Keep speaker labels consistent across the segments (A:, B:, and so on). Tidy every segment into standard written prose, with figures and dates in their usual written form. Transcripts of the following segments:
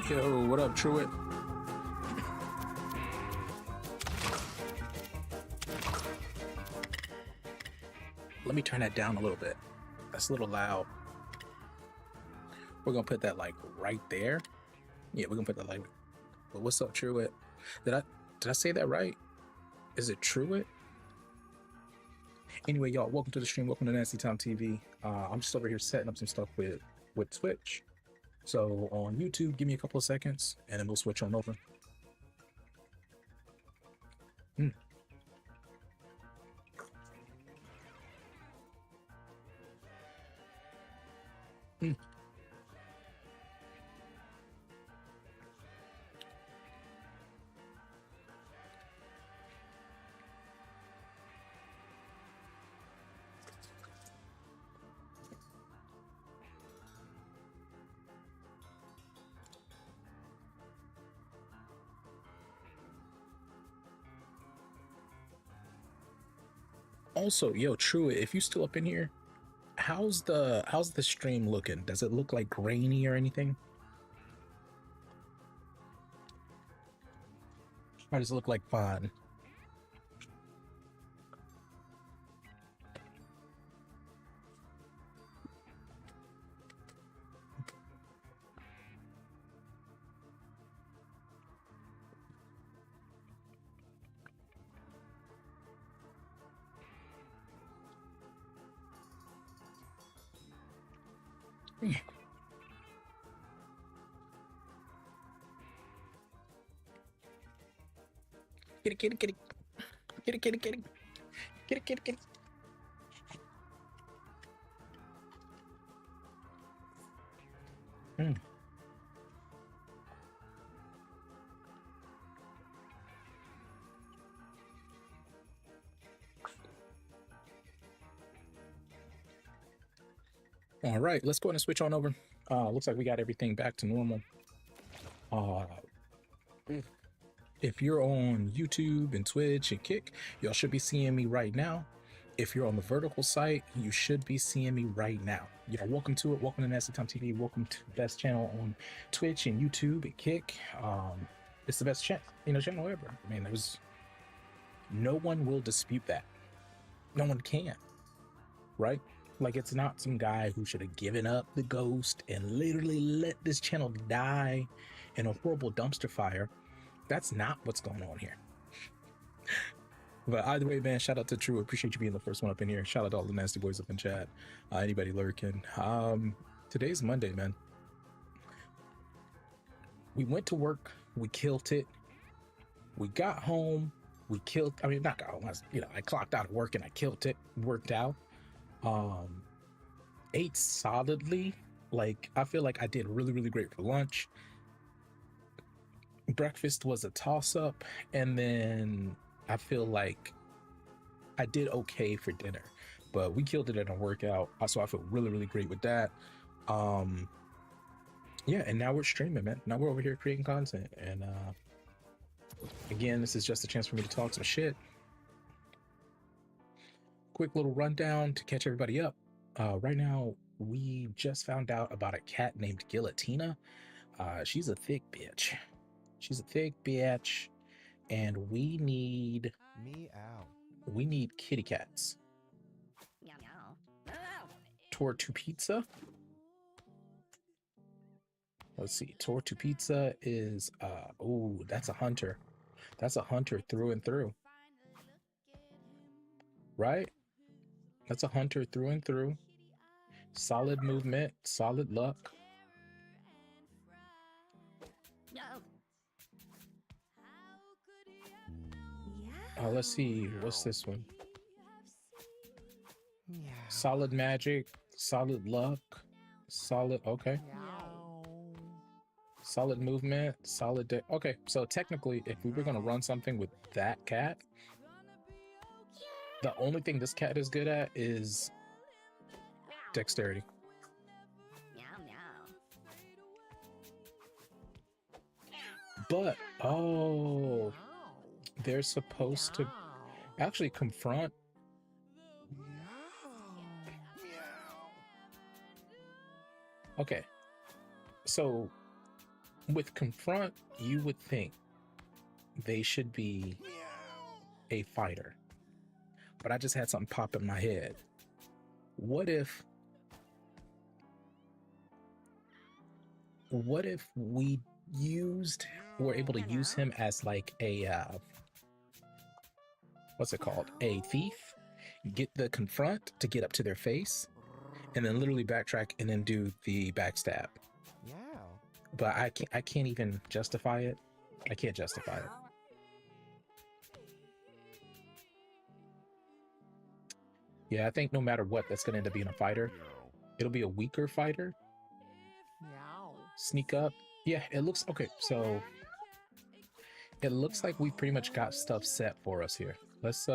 A: Yo, what up, Truett? Let me turn that down a little bit. That's a little loud. We're gonna put that like right there. Yeah, we're gonna put that like. But what's up, Truett? Did I say that right? Is it Truett? Anyway, y'all, welcome to the stream. Welcome to Nasty Time TV. I'm just over here setting up some stuff with Twitch. So on YouTube, give me a couple of seconds, and then we'll switch on over. Hmm. Hmm. Also, yo, Truett, if you still up in here, how's the stream looking? Does it look like grainy or anything? Or does it look like fine? Kitty, kitty, kitty, kitty, kitty, kitty, kitty, kitty, kitty. Hmm. All right, let's go ahead and switch on over. Looks like we got everything back to normal. If you're on YouTube and Twitch and Kick, y'all should be seeing me right now. If you're on the vertical site, you should be seeing me right now. Yeah, welcome to it. Welcome to Nasty Time TV. Welcome to the best channel on Twitch and YouTube and Kick. It's the best channel ever. I mean, no one will dispute that. No one can, right? Like, it's not some guy who should have given up the ghost and literally let this channel die in a horrible dumpster fire. That's not what's going on here. But either way, man, shout out to True. Appreciate you being the first one up in here. Shout out to all the nasty boys up in chat. Anybody lurking. Today's Monday, man. We went to work. We killed it. We got home. We killed. I mean, not got home. I clocked out of work and I killed it. Worked out. Ate solidly. Like, I feel like I did really, really great for lunch. Breakfast was a toss-up, and then I feel like I did okay for dinner, but we killed it in a workout, so I feel really, really great with that. Yeah, and now we're streaming, man. Now we're over here creating content, and again, this is just a chance for me to talk some shit. Quick little rundown to catch everybody up. Right now, we just found out about a cat named Guillotina. She's a thick bitch. She's a thick bitch, and we need kitty cats. Tortu Pizza. Let's see. Tortu Pizza is oh, that's a hunter. That's a hunter through and through. Right? That's a hunter through and through. Solid movement, solid luck. Let's see. What's this one? Solid magic, solid luck, solid. Okay. Solid movement, solid. Okay, so technically, if we were gonna run something with that cat, the only thing this cat is good at is dexterity. But oh, they're supposed to actually confront. Okay, so with confront, you would think they should be a fighter, but I just had something pop in my head. What if we were able to use him as like a what's it called, a thief, get the confront to get up to their face, and then literally backtrack and then do the backstab. But I can't even justify it. I can't justify it. Yeah, I think no matter what, that's gonna end up being a fighter. It'll be a weaker fighter. Sneak up. Yeah, it looks okay. So it looks like we pretty much got stuff set for us here. Let's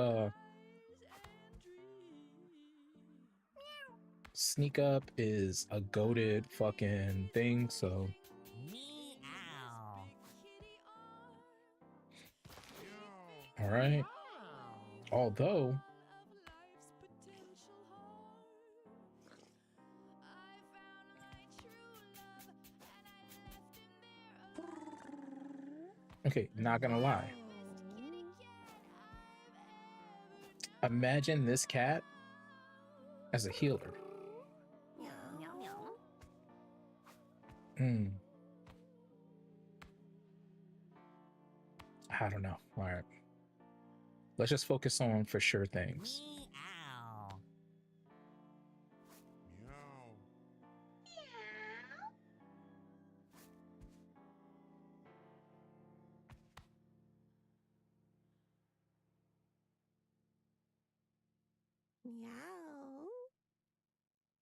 A: sneak up is a goated fucking thing, so all right. Although okay, not gonna lie. Imagine this cat as a healer. I don't know. All right. Let's just focus on for sure things.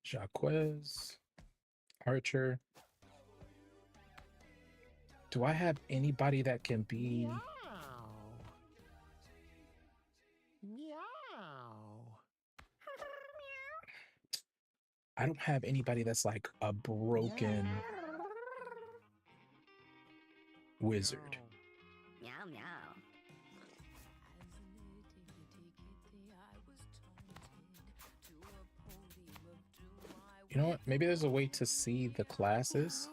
A: Jaquez, Archer. Do I have anybody that can be? I don't have anybody that's like a broken wizard. You know what? Maybe there's a way to see the classes.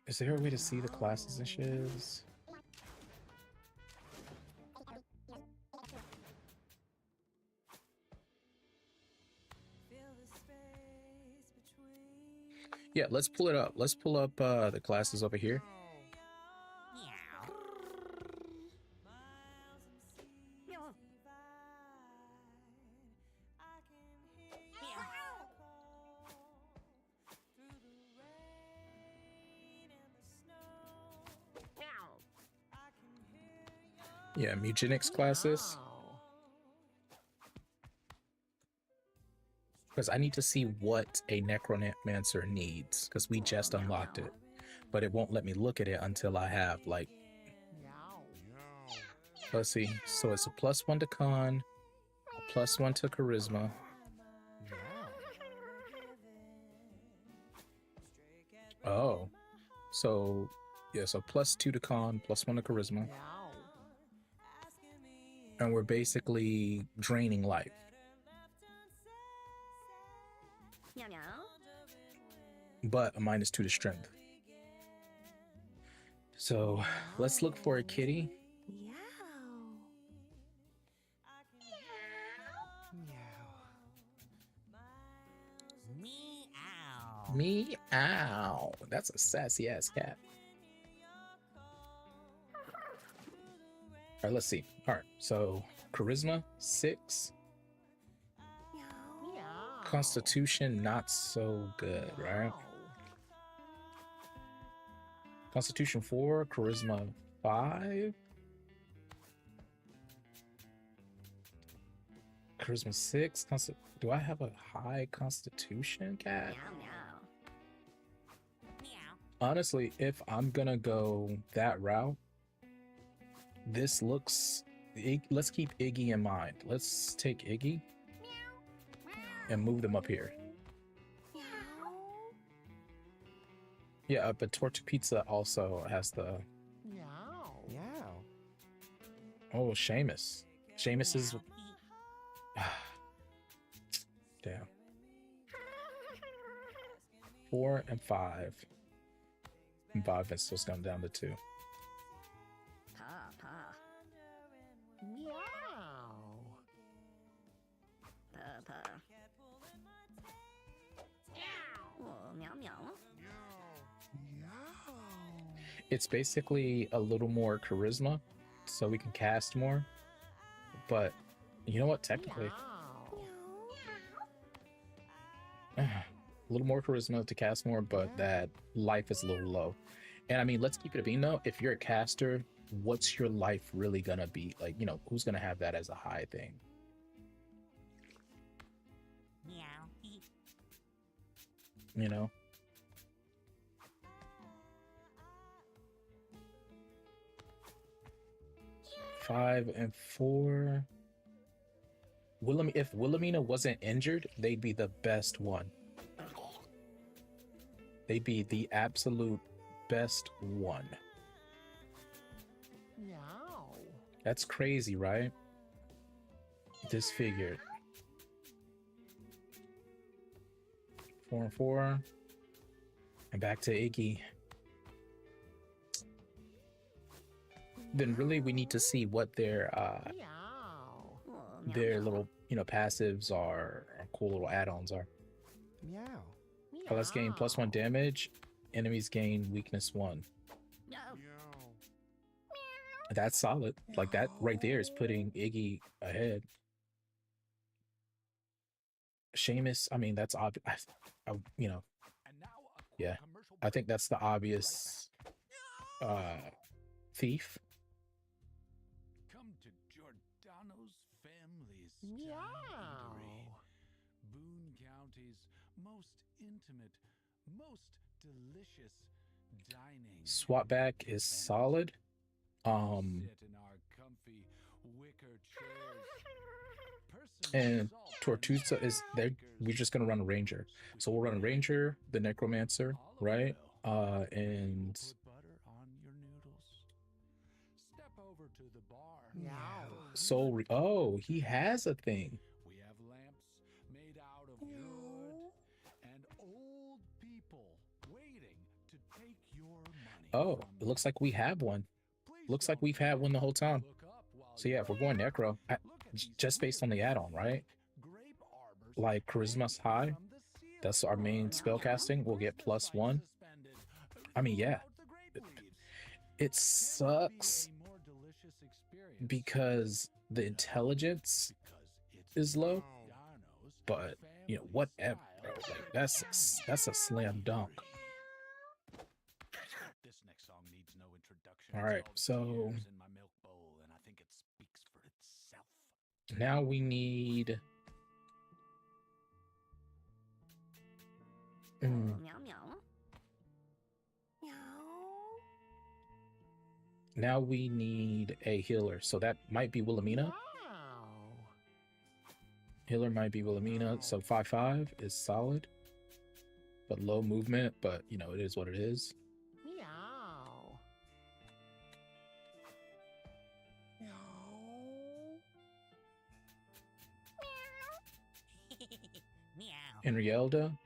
A: Is there a way to see the classes and shiz? Yeah, let's pull it up. Let's pull up the classes over here. Yeah, MEWGENICS classes. Because I need to see what a necromancer needs, because we just unlocked it, but it won't let me look at it until I have like, let's see. So it's a +1 to con, a +1 to charisma. Oh, so yeah, so +2 to con, +1 to charisma. And we're basically draining life. But a -2 to strength. So let's look for a kitty. Meow. That's a sassy ass cat. All right, let's see. All right, so charisma 6. Constitution not so good, right? Constitution 4, charisma 5. Charisma 6. Do I have a high constitution cat? Honestly, if I'm gonna go that route, this looks, let's keep Iggy in mind. Let's take Iggy and move them up here. Yeah, but Torta Pizza also has the... Oh, Seamus. Seamus is... Damn. 4 and 5. 5 and still come down to 2. It's basically a little more charisma, so we can cast more. But you know what? Technically, a little more charisma to cast more, but that life is a little low. And I mean, let's keep it a bean though. If you're a caster, what's your life really gonna be? Like, you know, who's gonna have that as a high thing? You know? Five and 4. If Wilhelmina wasn't injured, they'd be the best one. They'd be the absolute best one. That's crazy, right? Disfigured. 4 and 4. And back to Iggy. Then really we need to see what their little, you know, passives are, cool little add-ons are. Let's gain +1 damage. Enemies gain weakness 1. That's solid. Like, that right there is putting Iggy ahead. Seamus, I mean, that's obvious. You know, yeah, I think that's the obvious thief.
B: Come to Giordano's family's Boone County's most intimate, most delicious dining.
A: Swap back is solid.
B: Sit in our comfy wicker chairs.
A: And Tortusa is there. We're just gonna run a ranger, so we'll run a ranger, the necromancer, right? And
B: Butter on your noodles. Step over to the bar.
A: Soul. Oh, he has a thing.
B: We have lamps made out of wood and old people waiting to take your money.
A: Oh, it looks like we have one. Looks like we've had one the whole time. So yeah, if we're going necro, just based on the add-on, right? Like charisma's high, that's our main spell casting. We'll get +1. I mean, yeah, it sucks because the intelligence is low, but you know, whatever, bro. Like, that's a slam dunk. All right, so now we need now we need a healer, so that might be Wilhelmina. Healer might be Wilhelmina, so 5/5 is solid, but low movement, but you know, it is what it is. Henrielda,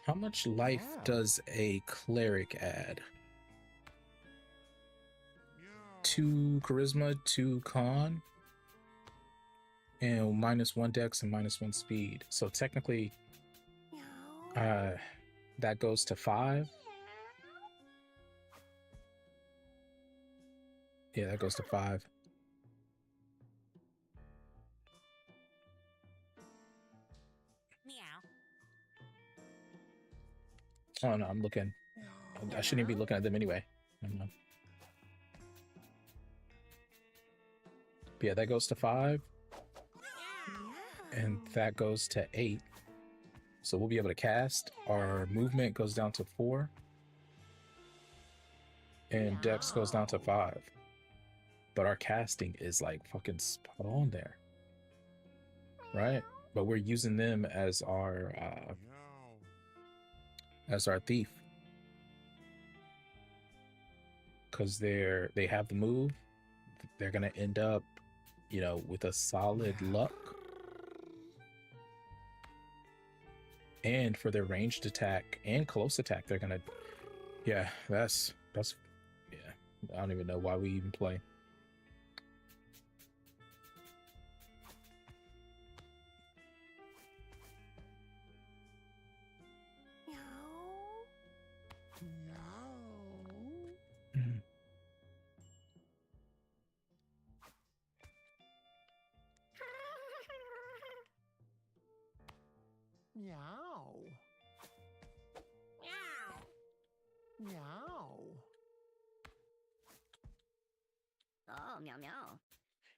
A: how much life does a cleric add? 2 charisma, 2 con, and -1 dex and -1 speed. So technically, that goes to 5. Yeah, that goes to 5. Oh no, I'm looking. I shouldn't be looking at them anyway. I don't know. But yeah, that goes to 5. And that goes to 8. So we'll be able to cast. Our movement goes down to 4. And dex goes down to 5. But our casting is like fucking spot on there. Right? But we're using them as our thief, because they have the move. They're gonna end up, you know, with a solid luck, and for their ranged attack and close attack, they're gonna Yeah, that's yeah. I don't even know why we even play. Mhm.
B: Meow. Meow.
C: Oh, meow meow.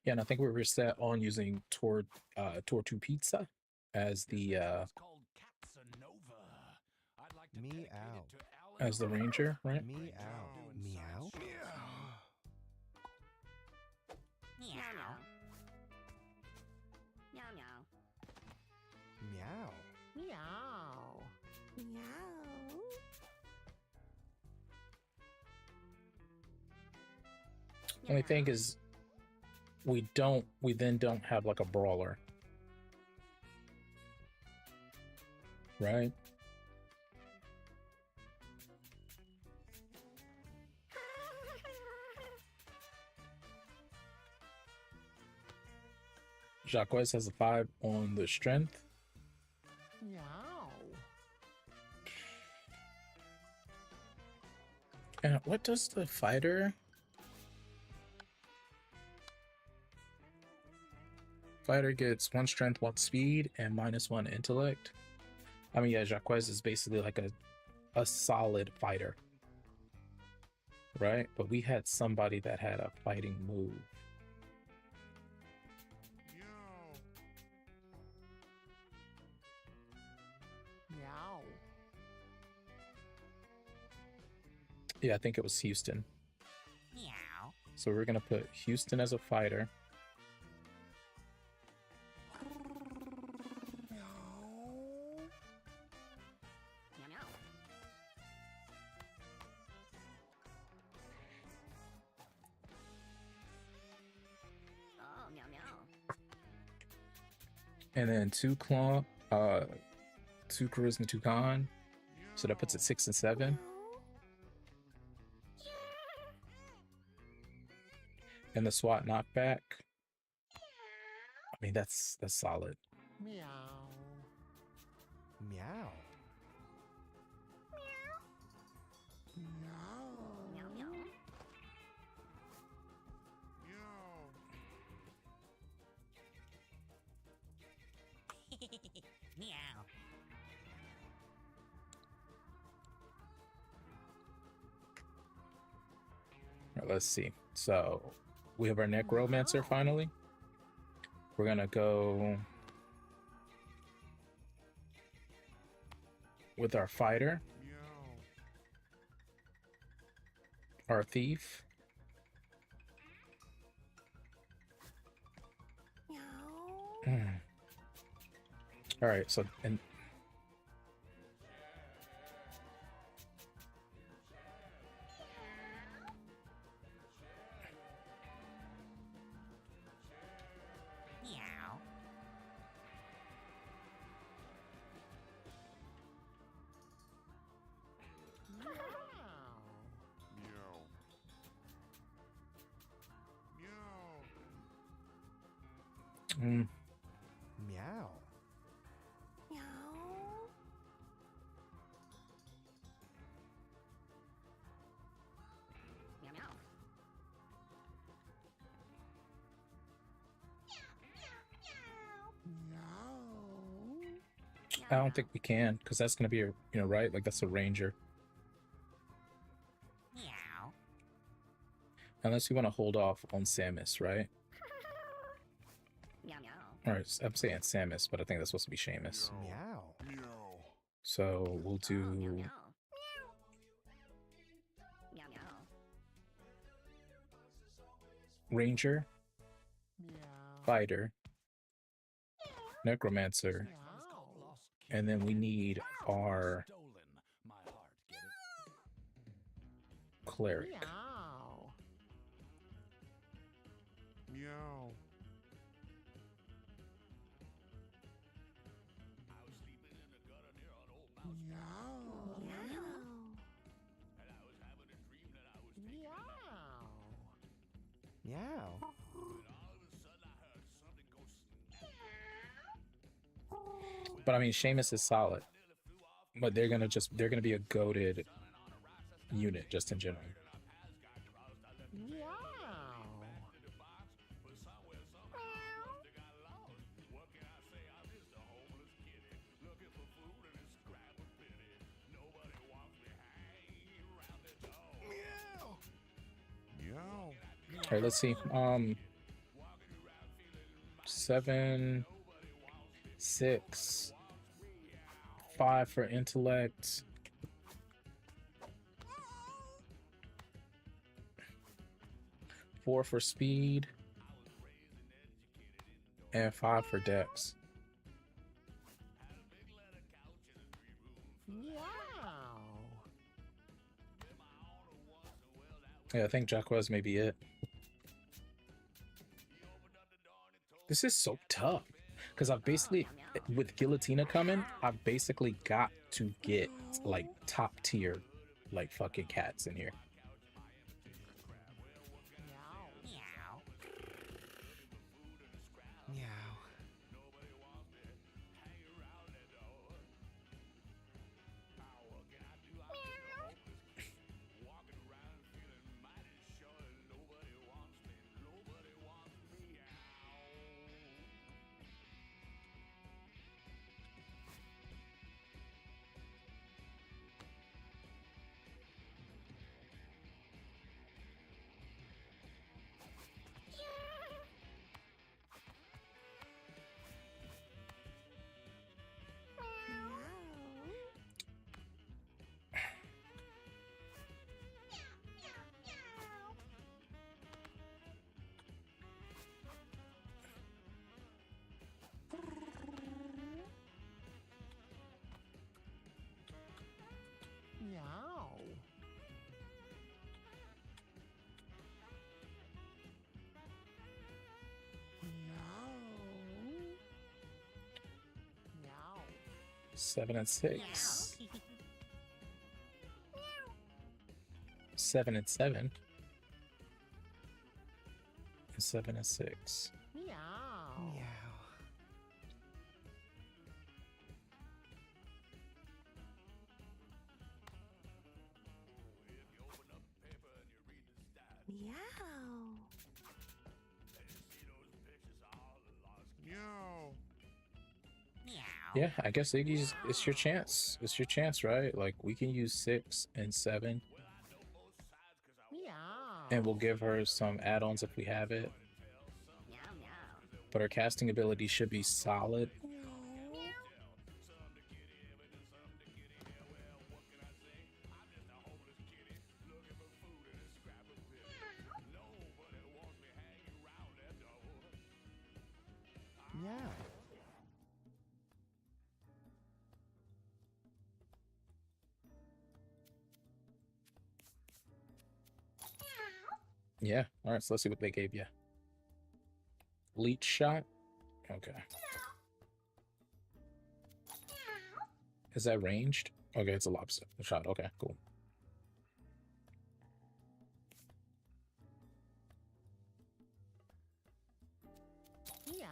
A: Yeah, and I think we were set on using Tortu Pizza as the
B: It's called Casanova. I'd like to dedicate
D: Meow.
B: it to Alan
A: as the ranger, right?
D: Meow.
B: doing
D: Meow.
B: science shows.
C: Meow meow. Meow meow.
D: Meow.
B: Meow.
C: Meow.
A: Only thing is, we then don't have like a brawler, right? Jacques has a 5 on the strength.
B: Meow.
A: And what does the fighter? Fighter gets 1 strength, 1 speed, and -1 intellect. I mean, yeah, Jacques is basically like a solid fighter, right? But we had somebody that had a fighting move.
B: Meow.
A: Yeah, I think it was Houston.
C: Meow.
A: So we're gonna put Houston as a fighter.
C: Meow meow. Oh, meow meow.
A: And then 2 charisma, 2 con. So that puts it 6 and 7. And the SWAT knockback. I mean, that's solid.
B: Meow.
D: Meow.
B: Meow.
C: Meow meow. Meow.
A: All right, let's see. So we have our necromancer finally. We're gonna go with our fighter, our thief,
C: Meow.
A: all right. So and
C: Meow.
A: mm,
D: Meow.
C: Meow. Meow meow.
A: I don't think we can because that's gonna be a right, like that's a ranger.
C: Meow.
A: Unless you want to hold off on Samus, right?
C: Meow meow.
A: All right, I'm saying Samus, but I think that's supposed to be Seamus.
D: Meow.
A: So we'll
C: Oh, meow
A: do
C: meow. Meow meow.
A: ranger,
B: Meow.
A: fighter, necromancer, and then we need our
B: Stolen my heart, get it?
A: cleric.
B: Meow.
E: Meow.
B: Meow.
C: Meow.
D: Meow.
A: But I mean, Seamus is solid. But they're gonna be a goated unit just in general.
D: Meow. Meow.
A: All right, let's see. 7, 6, 5 for intellect. 4 for speed. And 5 for dex.
D: Meow.
A: Yeah, I think Jacquez may be it. This is so tough. Because I've basically, with Guillotina coming, I've basically got to get, like, top tier, like, fucking cats in here.
D: Meow. Meow. Meow.
A: 7 and 6. 7 and 7. And 7 and 6.
D: Meow. Meow.
C: Meow.
D: Meow.
A: Yeah, I guess Iggy's, it's your chance. It's your chance, right? Like, we can use 6 and 7.
D: Meow.
A: And we'll give her some add-ons if we have it.
C: Meow, meow.
A: But her casting ability should be solid.
D: Meow.
A: Yeah. All right, so let's see what they gave you. Leech shot. Okay. Is that ranged? Okay, it's a lobster shot. Okay, cool.
D: Meow.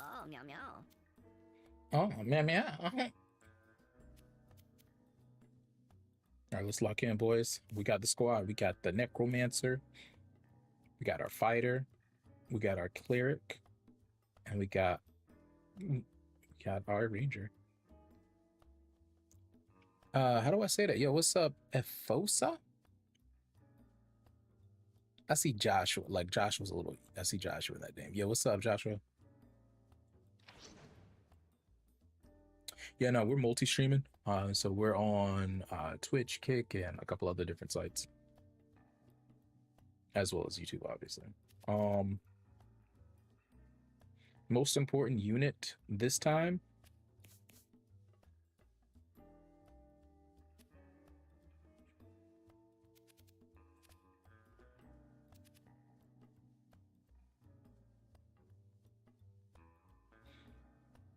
C: Oh, meow, meow.
A: Oh, meow, meow. All right, let's lock in, boys. We got the squad. We got the necromancer. We got our fighter. We got our cleric. And we got our ranger. How do I say that? Yo, what's up, Efosa? I see Joshua. Like, Joshua's a little... I see Joshua in that name. Yo, what's up, Joshua? Yeah, no, we're multi-streaming. So we're on Twitch, Kick, and a couple other different sites. As well as YouTube, obviously. Most important unit this time.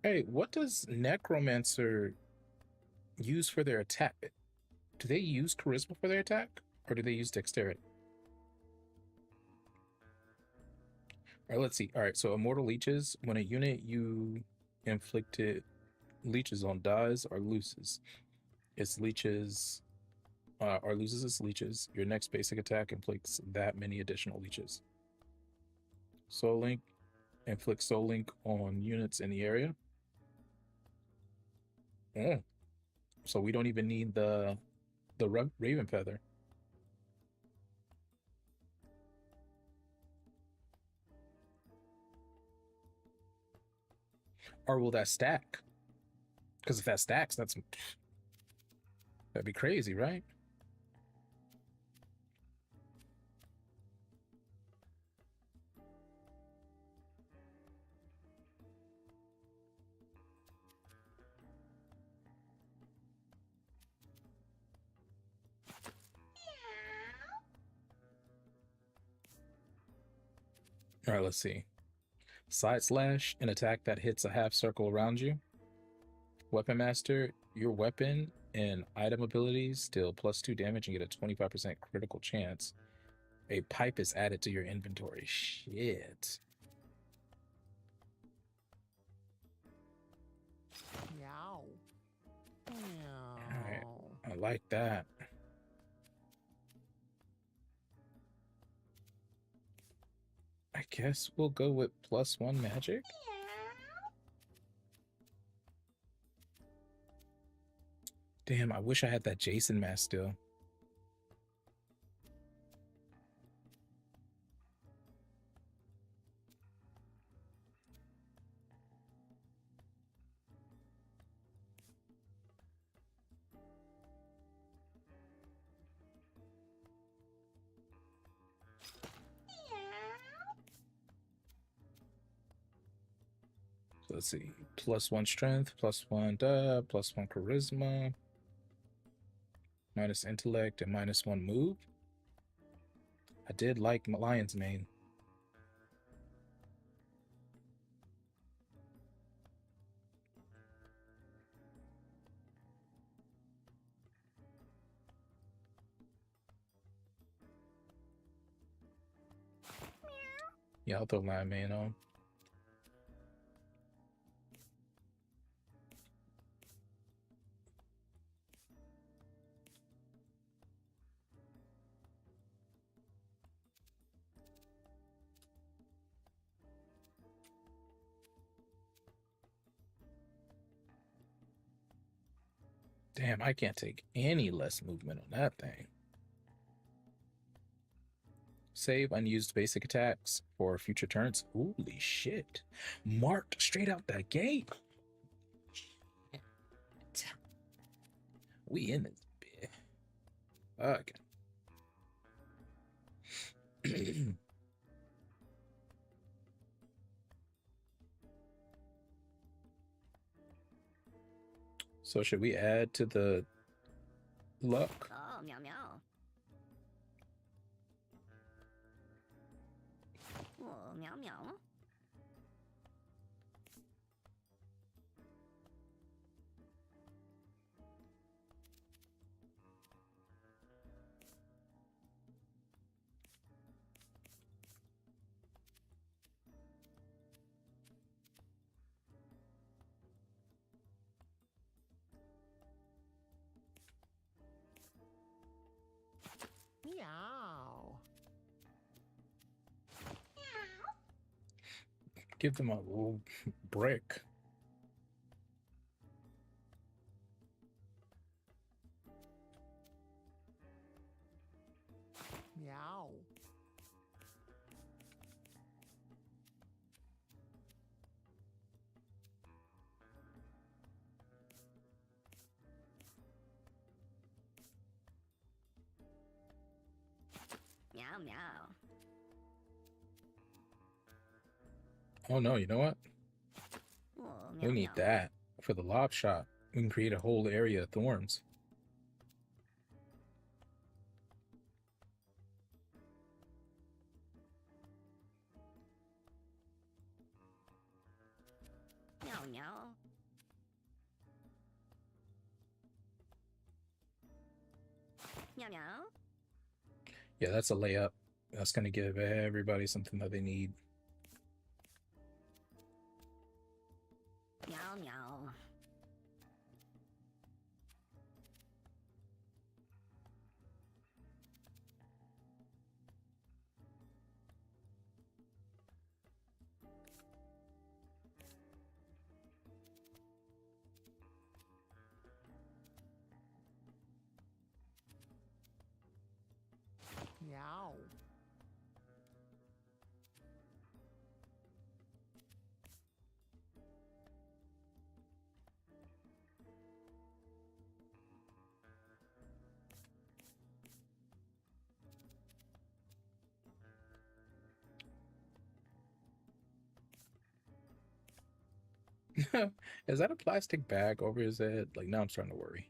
A: Hey, what does Necromancer use for their attack? Do they use Charisma for their attack? Or do they use Dexterity? All right, let's see. All right, so Immortal Leeches, when a unit you inflicted leeches on dies or loses, its leeches or loses its leeches, your next basic attack inflicts that many additional leeches. Soul Link inflicts Soul Link on units in the area. Oh, so we don't even need the Raven Feather. Or will that stack? Because if that stacks, that'd be crazy, right? All right, let's see. Side slash, an attack that hits a half circle around you. Weapon Master, your weapon and item abilities deal +2 damage and get a 25% critical chance. A pipe is added to your inventory. Shit.
D: Meow.
A: All right,
D: Meow.
A: I like that. I guess we'll go with +1 magic. Damn, I wish I had that Jason mask still. So let's see. +1 strength, +1 +1 charisma, -, intellect, and -1 move. I did like Lion's Mane. Yeah, I'll throw Lion Mane on. Damn, I can't take any less movement on that thing. Save unused basic attacks for future turns. Holy shit. Marked straight out the gate. We in this bit. Okay. So should we add to the luck?
C: Oh, meow meow. Oh, meow meow.
D: Meow.
A: Give them a little break.
D: Meow.
C: Meow meow.
A: Oh no, you know what?
C: Oh, meow
A: We need
C: meow.
A: that for the lob shot. We can create a whole area of thorns.
C: Meow meow. Meow meow.
A: Yeah, that's a layup. That's going to give everybody something that they need.
C: Meow meow.
D: Meow.
A: Is that a plastic bag over his head? Like, now I'm starting to worry.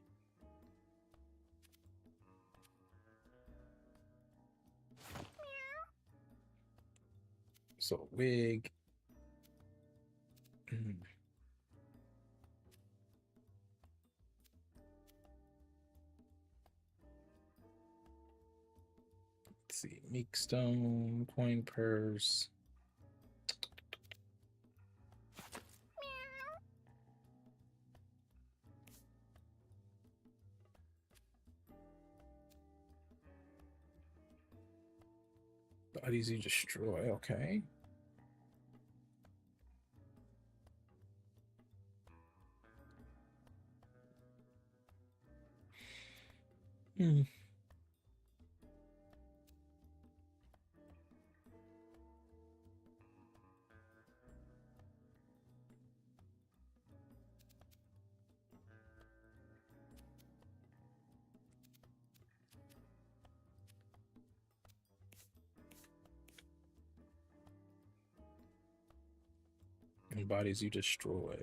A: So, wig. Let's see. Meek Stone, coin purse. Bodies you destroy, okay. And bodies you destroy.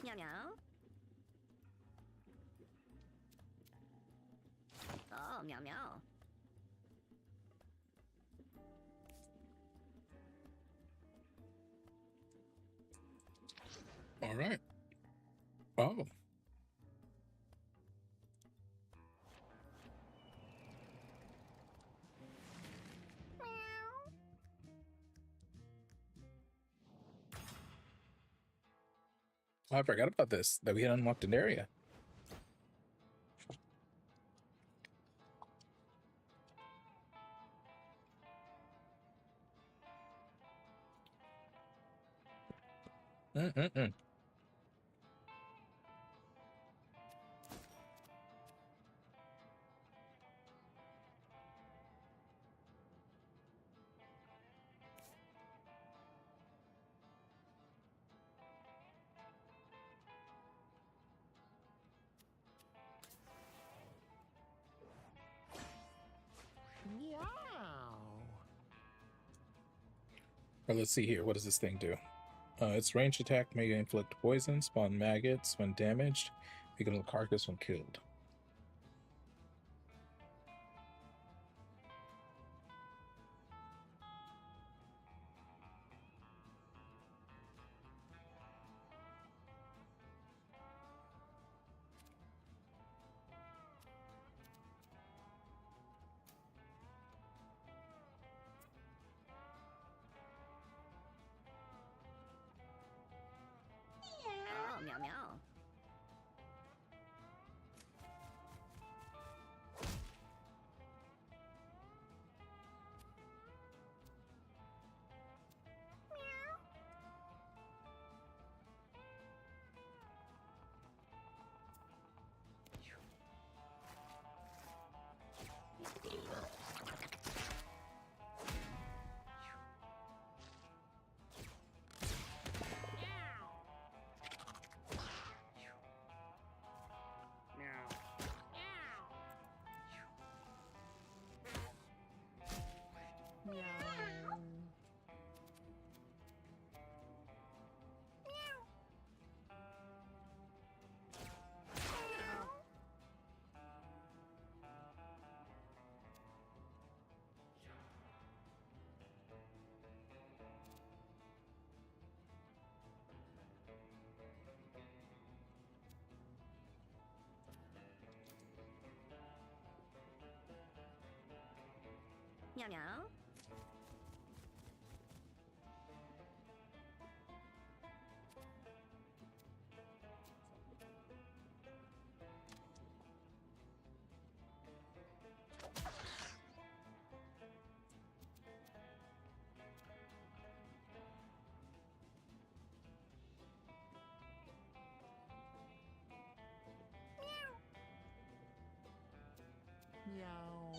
C: Meow meow. Oh, meow meow.
A: All right. Oh. I forgot about this, that we had unlocked an area.
D: Meow.
A: Or let's see here. What does this thing do? Its ranged attack may inflict poison, spawn maggots when damaged, Making the carcass when killed.
C: Oh, meow meow.
D: Meow.
C: Meow meow.
D: Meow.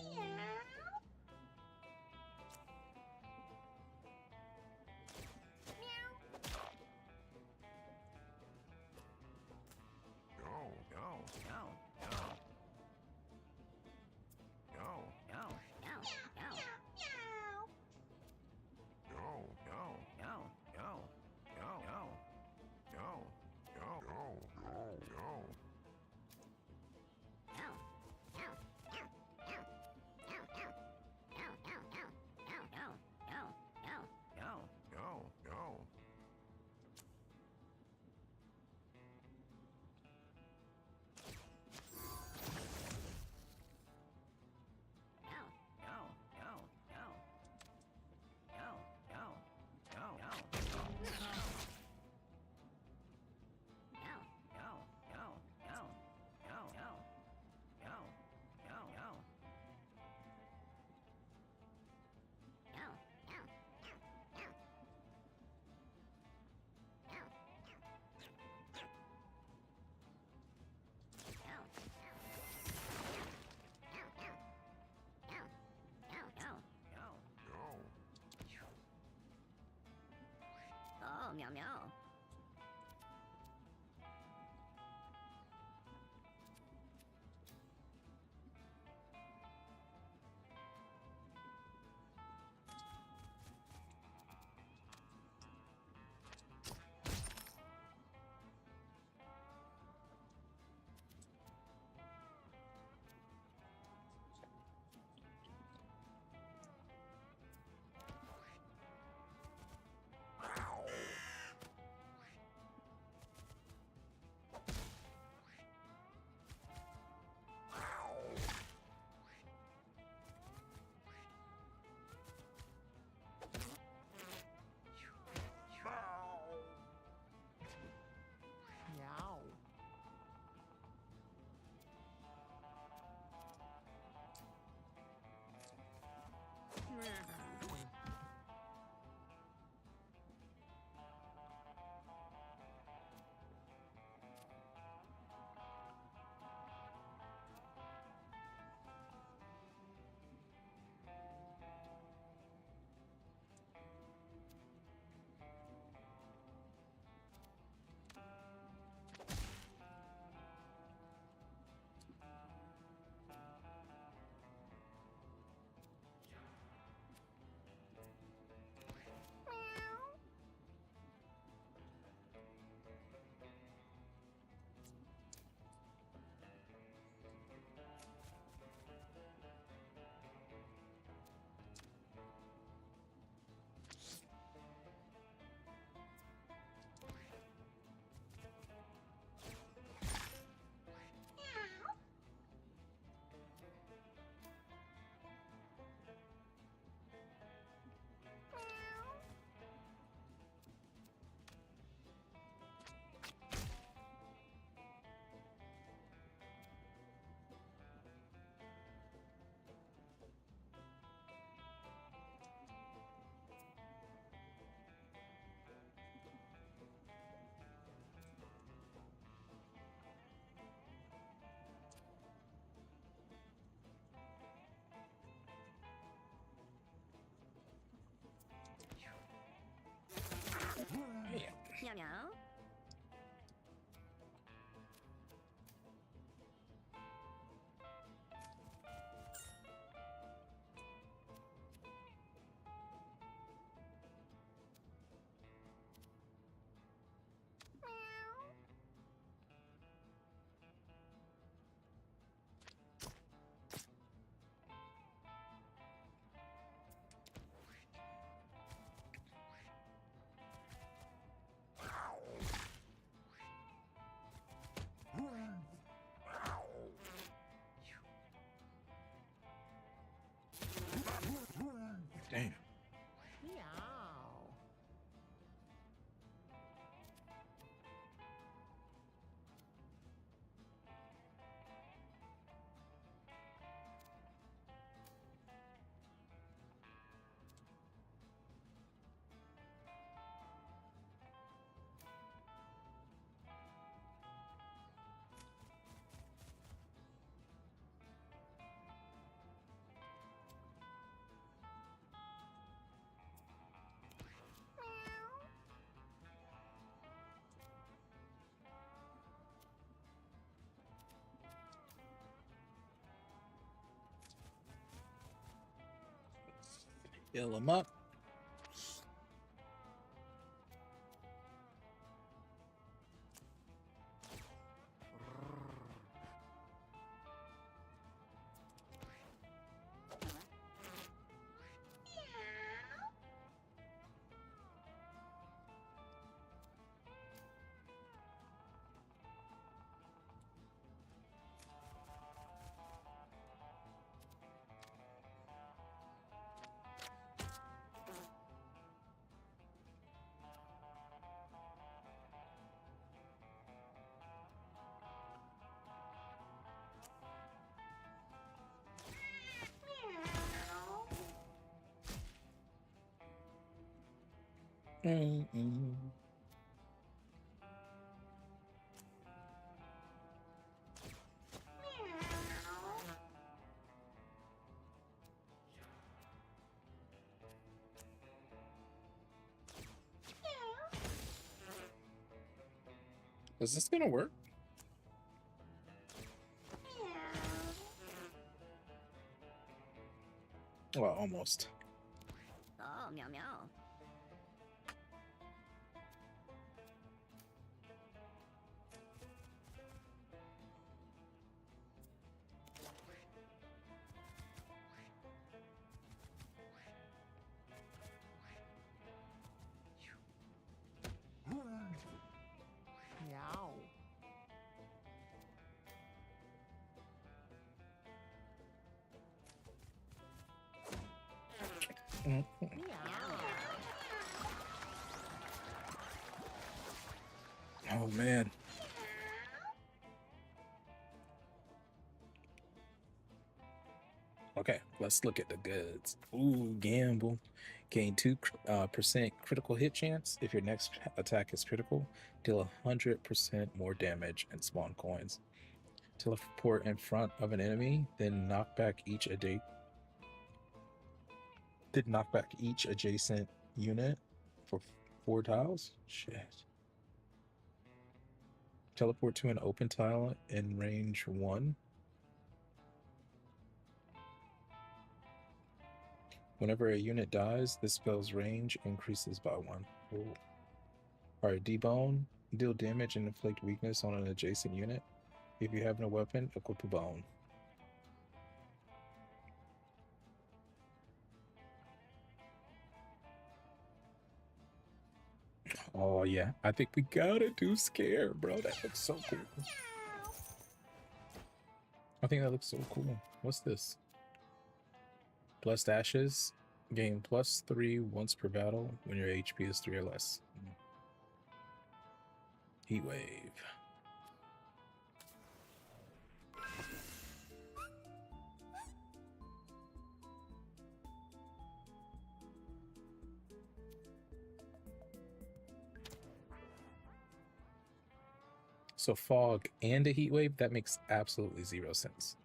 D: Oh, meow meow.
A: Fill them up. Is this gonna work? Well, almost.
C: Oh, meow meow.
D: Meow.
A: Mm.
D: Meow.
A: Oh man. Okay, let's look at the goods. Ooh, gamble. Gain 2% critical hit chance if your next attack is critical. Deal 100% more damage and spawn coins. Teleport in front of an enemy, then knock back each adjacent unit for 4 tiles. Shit. Teleport to an open tile in range 1. Whenever a unit dies, this spell's range increases by 1. Ooh. Alright, debone. Deal damage and inflict weakness on an adjacent unit. If you have no weapon, equip a bone. Oh yeah, I think we gotta do scare, bro. That looks so cool. I think that looks so cool. What's this? Blessed Ashes. Gain +3 once per battle when your HP is 3 or less. Heat Wave. So fog and a heat wave, that makes absolutely 0 sense.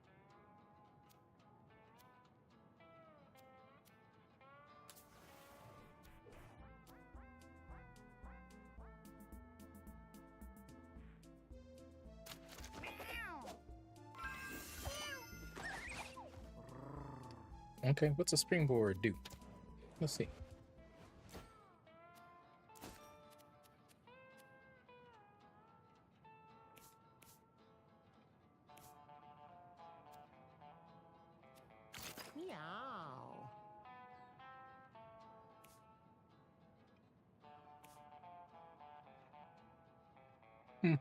A: Okay, what's a springboard do? Let's see.
D: Meow.
A: Hmm.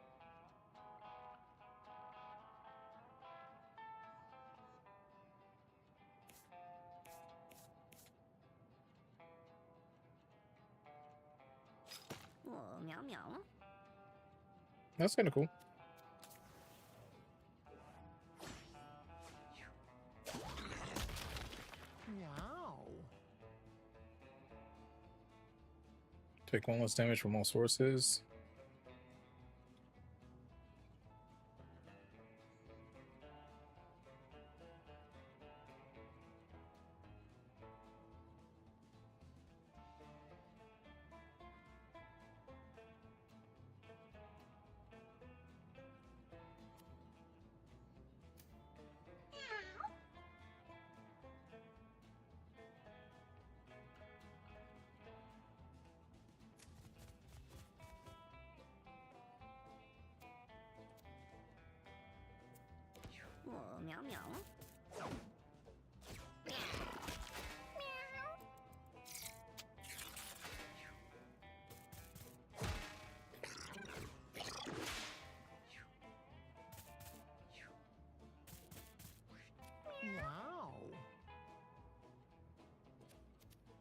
C: Oh, meow meow.
A: That's kind of cool.
D: Meow.
A: Take 1 less damage from all sources.
C: meow meow.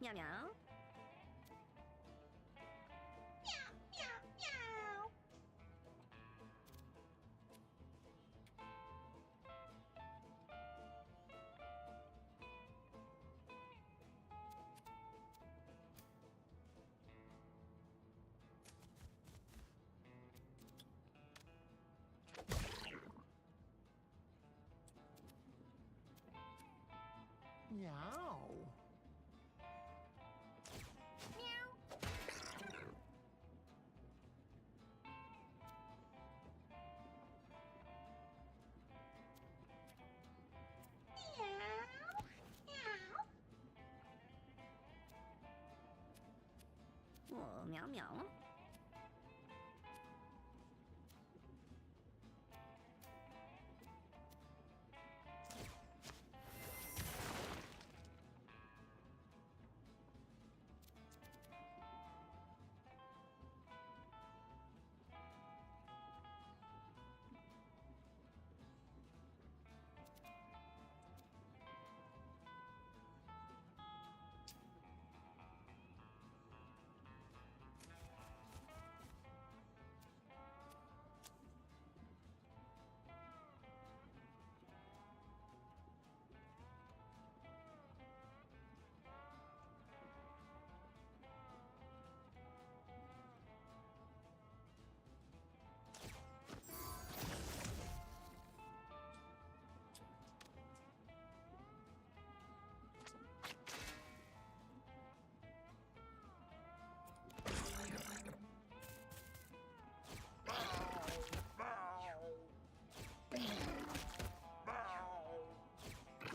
D: Meow.
C: Meow meow.
D: Meow.
C: Oh, meow meow.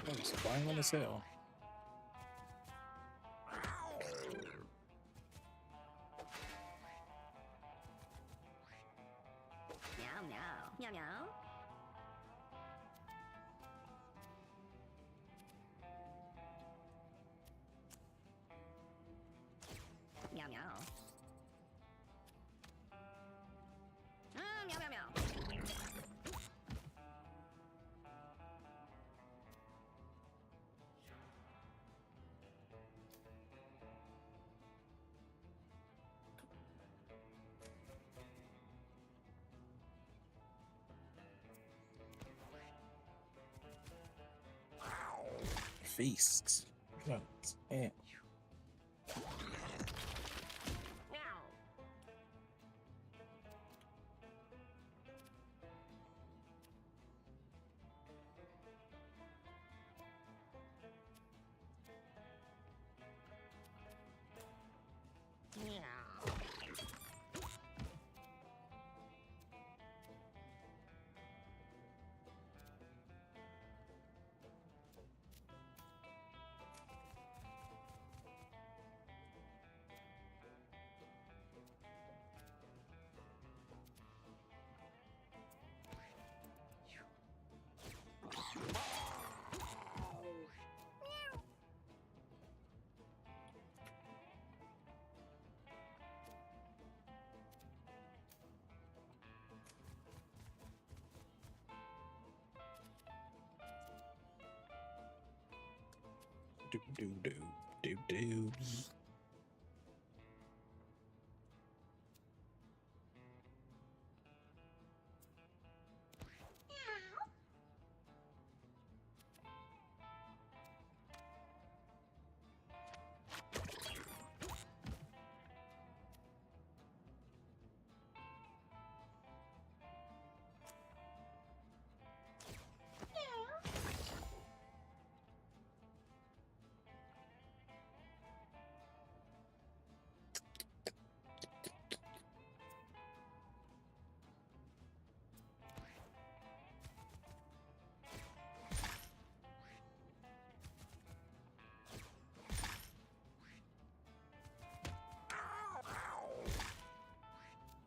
A: Oh, it's violent as hell.
C: Meow meow. Meow meow. Meow meow. Meow meow meow.
A: Feast. God damn.
D: Meow.
A: Do do do do do.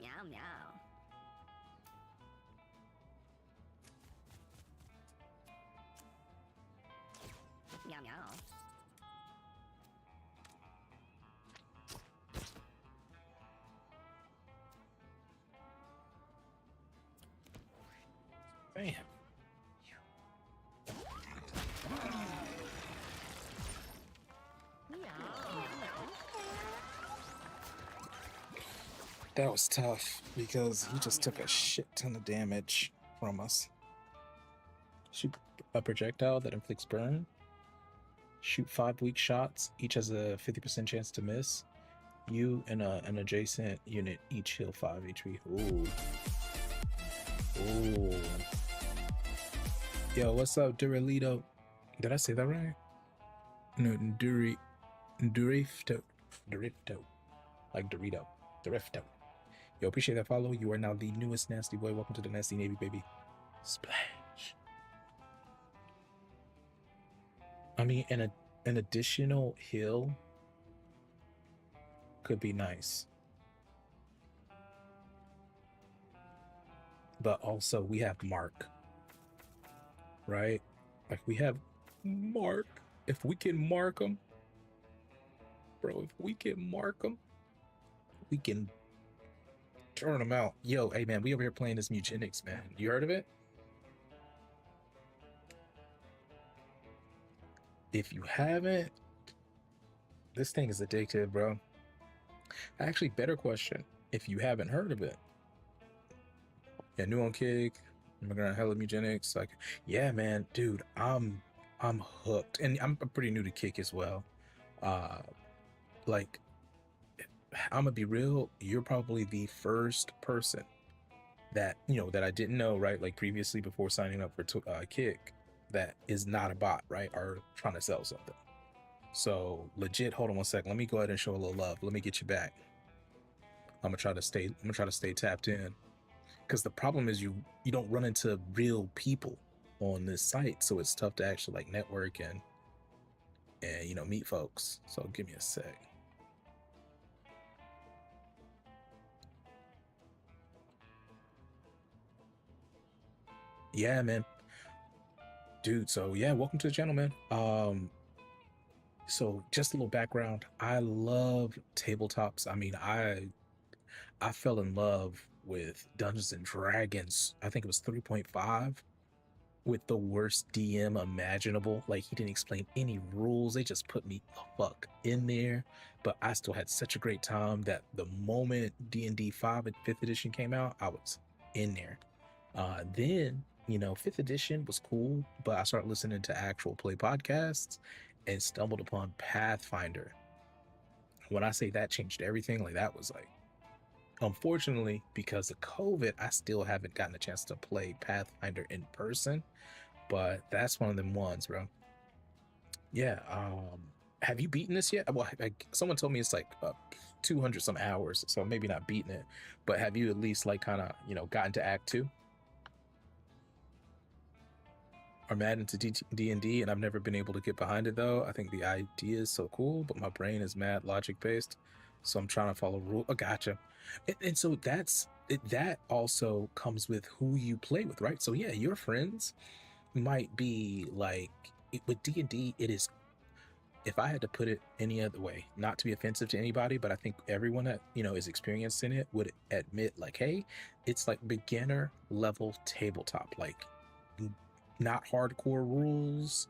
C: Meow meow.
A: Damn. That was tough because he just took a shit ton of damage from us. Shoot a projectile that inflicts burn. Shoot 5 weak shots. Each has a 50% chance to miss. You and an adjacent unit each heal 5 HP. Ooh. Ooh. Yo, what's up, Durilito? Did I say that right? No, Durifto. Like Dorito. Durifto. Yo, appreciate that follow. You are now the newest nasty boy. Welcome to the Nasty Navy, baby. Splash. I mean, an additional heal could be nice. But also, we have Mark. Right? Like, we have Mark. If we can mark him, bro, if we can mark him, we can turn him out. Yo, hey, man, we over here playing this MEWGENICS, man. You heard of it? If you haven't, this thing is addictive, bro. Actually, better question. If you haven't heard of it, yeah, new on Kick, I'm gonna hella MEWGENICS. Like, yeah, man, dude, I'm hooked, and I'm pretty new to Kick as well. Like, I'm gonna be real. You're probably the first person that that I didn't know, right? Like previously, before signing up for Kick, that is not a bot, right? Or trying to sell something. So legit. Hold on one second. Let me go ahead and show a little love. Let me get you back. I'm gonna try to stay tapped in, because the problem is you don't run into real people on this site, so it's tough to actually like network and meet folks. So give me a sec. Yeah, man, dude. So yeah, welcome to the channel, man. So just a little background. I love tabletops. I mean, I fell in love with Dungeons and Dragons. I think it was 3.5, with the worst DM imaginable. Like, he didn't explain any rules. They just put me the fuck in there. But I still had such a great time that the moment D&D 5th edition came out, I was in there. Then 5th edition was cool, but I started listening to actual play podcasts and stumbled upon Pathfinder. When I say that changed everything, like, that was like, unfortunately, because of COVID, I still haven't gotten a chance to play Pathfinder in person, but that's one of them ones, bro. Yeah. Have you beaten this yet? Well, like, someone told me it's like 200 some hours, so maybe not beaten it, but have you at least like kind of gotten to Act 2? Or mad into D&D, and I've never been able to get behind it though. I think the idea is so cool, but my brain is mad logic based, so I'm trying to follow rule. Oh, gotcha. And so that also comes with who you play with, right? So yeah, your friends might be like, with D&D, it is, if I had to put it any other way, not to be offensive to anybody, but I think everyone that is experienced in it would admit, like, hey, it's like beginner level tabletop, like not hardcore rules,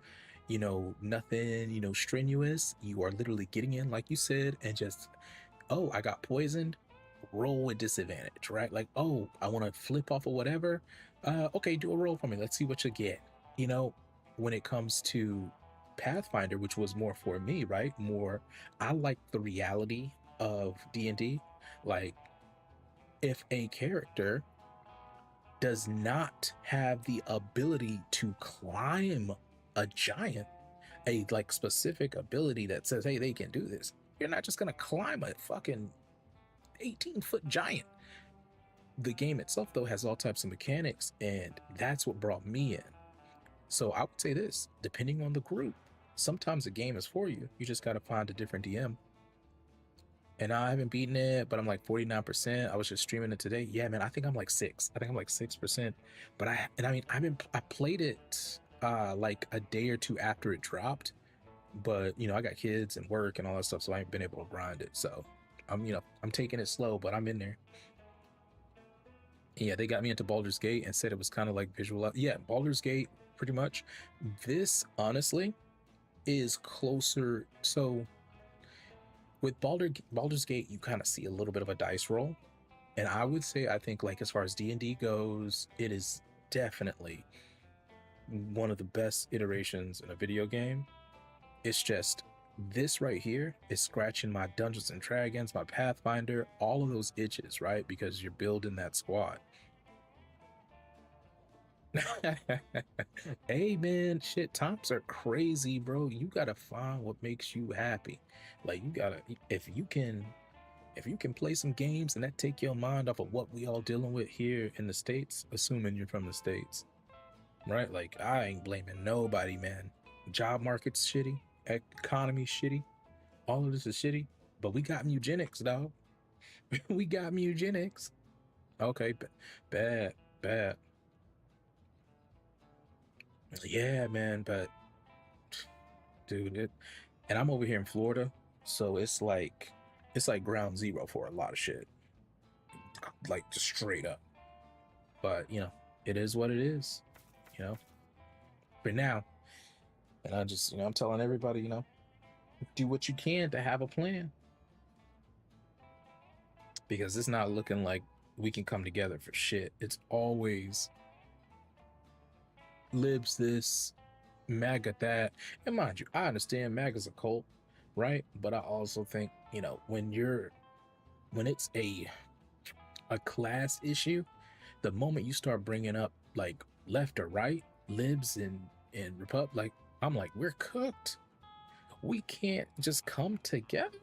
A: nothing strenuous. You are literally getting in, like you said, and just, oh, I got poisoned, roll with disadvantage, right? Like, oh, I want to flip off of whatever, okay, do a roll for me, let's see what you get. When it comes to Pathfinder, which was more for me, right, more, I like the reality of D&D. Like, if a character does not have the ability to climb a giant, a like specific ability that says, hey, they can do this, you're not just gonna climb a fucking 18-foot giant. The game itself though has all types of mechanics, and that's what brought me in. So I would say this, depending on the group, sometimes the game is for you. You just gotta find a different DM. And I haven't beaten it, but I'm like 49%. I was just streaming it today. Yeah, man, I think I'm like 6%. But I played it like a day or two after it dropped. But I got kids and work and all that stuff, so I ain't been able to grind it. So I'm taking it slow, but I'm in there. Yeah, they got me into Baldur's Gate and said it was kind of like visual. Yeah, Baldur's Gate, pretty much. This, honestly, is closer. So with Baldur's Gate, you kind of see a little bit of a dice roll. And I would say, I think, like, as far as D&D goes, it is definitely one of the best iterations in a video game. It's just this right here is scratching my Dungeons and Dragons, my Pathfinder, all of those itches, right? Because you're building that squad. Hey man, shit, times are crazy, bro. You gotta find what makes you happy. Like, you gotta, if you can play some games and that take your mind off of what we all dealing with here in the States, assuming you're from the States, right? Like, I ain't blaming nobody, man. Job market's shitty, economy's shitty, all of this is shitty, but we got MEWGENICS, dog. We got MEWGENICS. Okay, bad. Yeah, man, but dude, and I'm over here in Florida, so it's like ground zero for a lot of shit, like just straight up. But you know, it is what it is, you know. For now, and I just, you know, I'm telling everybody, you know, do what you can to have a plan, because it's not looking like we can come together for shit. It's always libs this, MAGA that. And mind you, I understand MAGA's a cult, right? But I also think, you know, when it's a class issue, the moment you start bringing up like left or right, libs and Repub, like, I'm like, we're cooked. We can't just come together.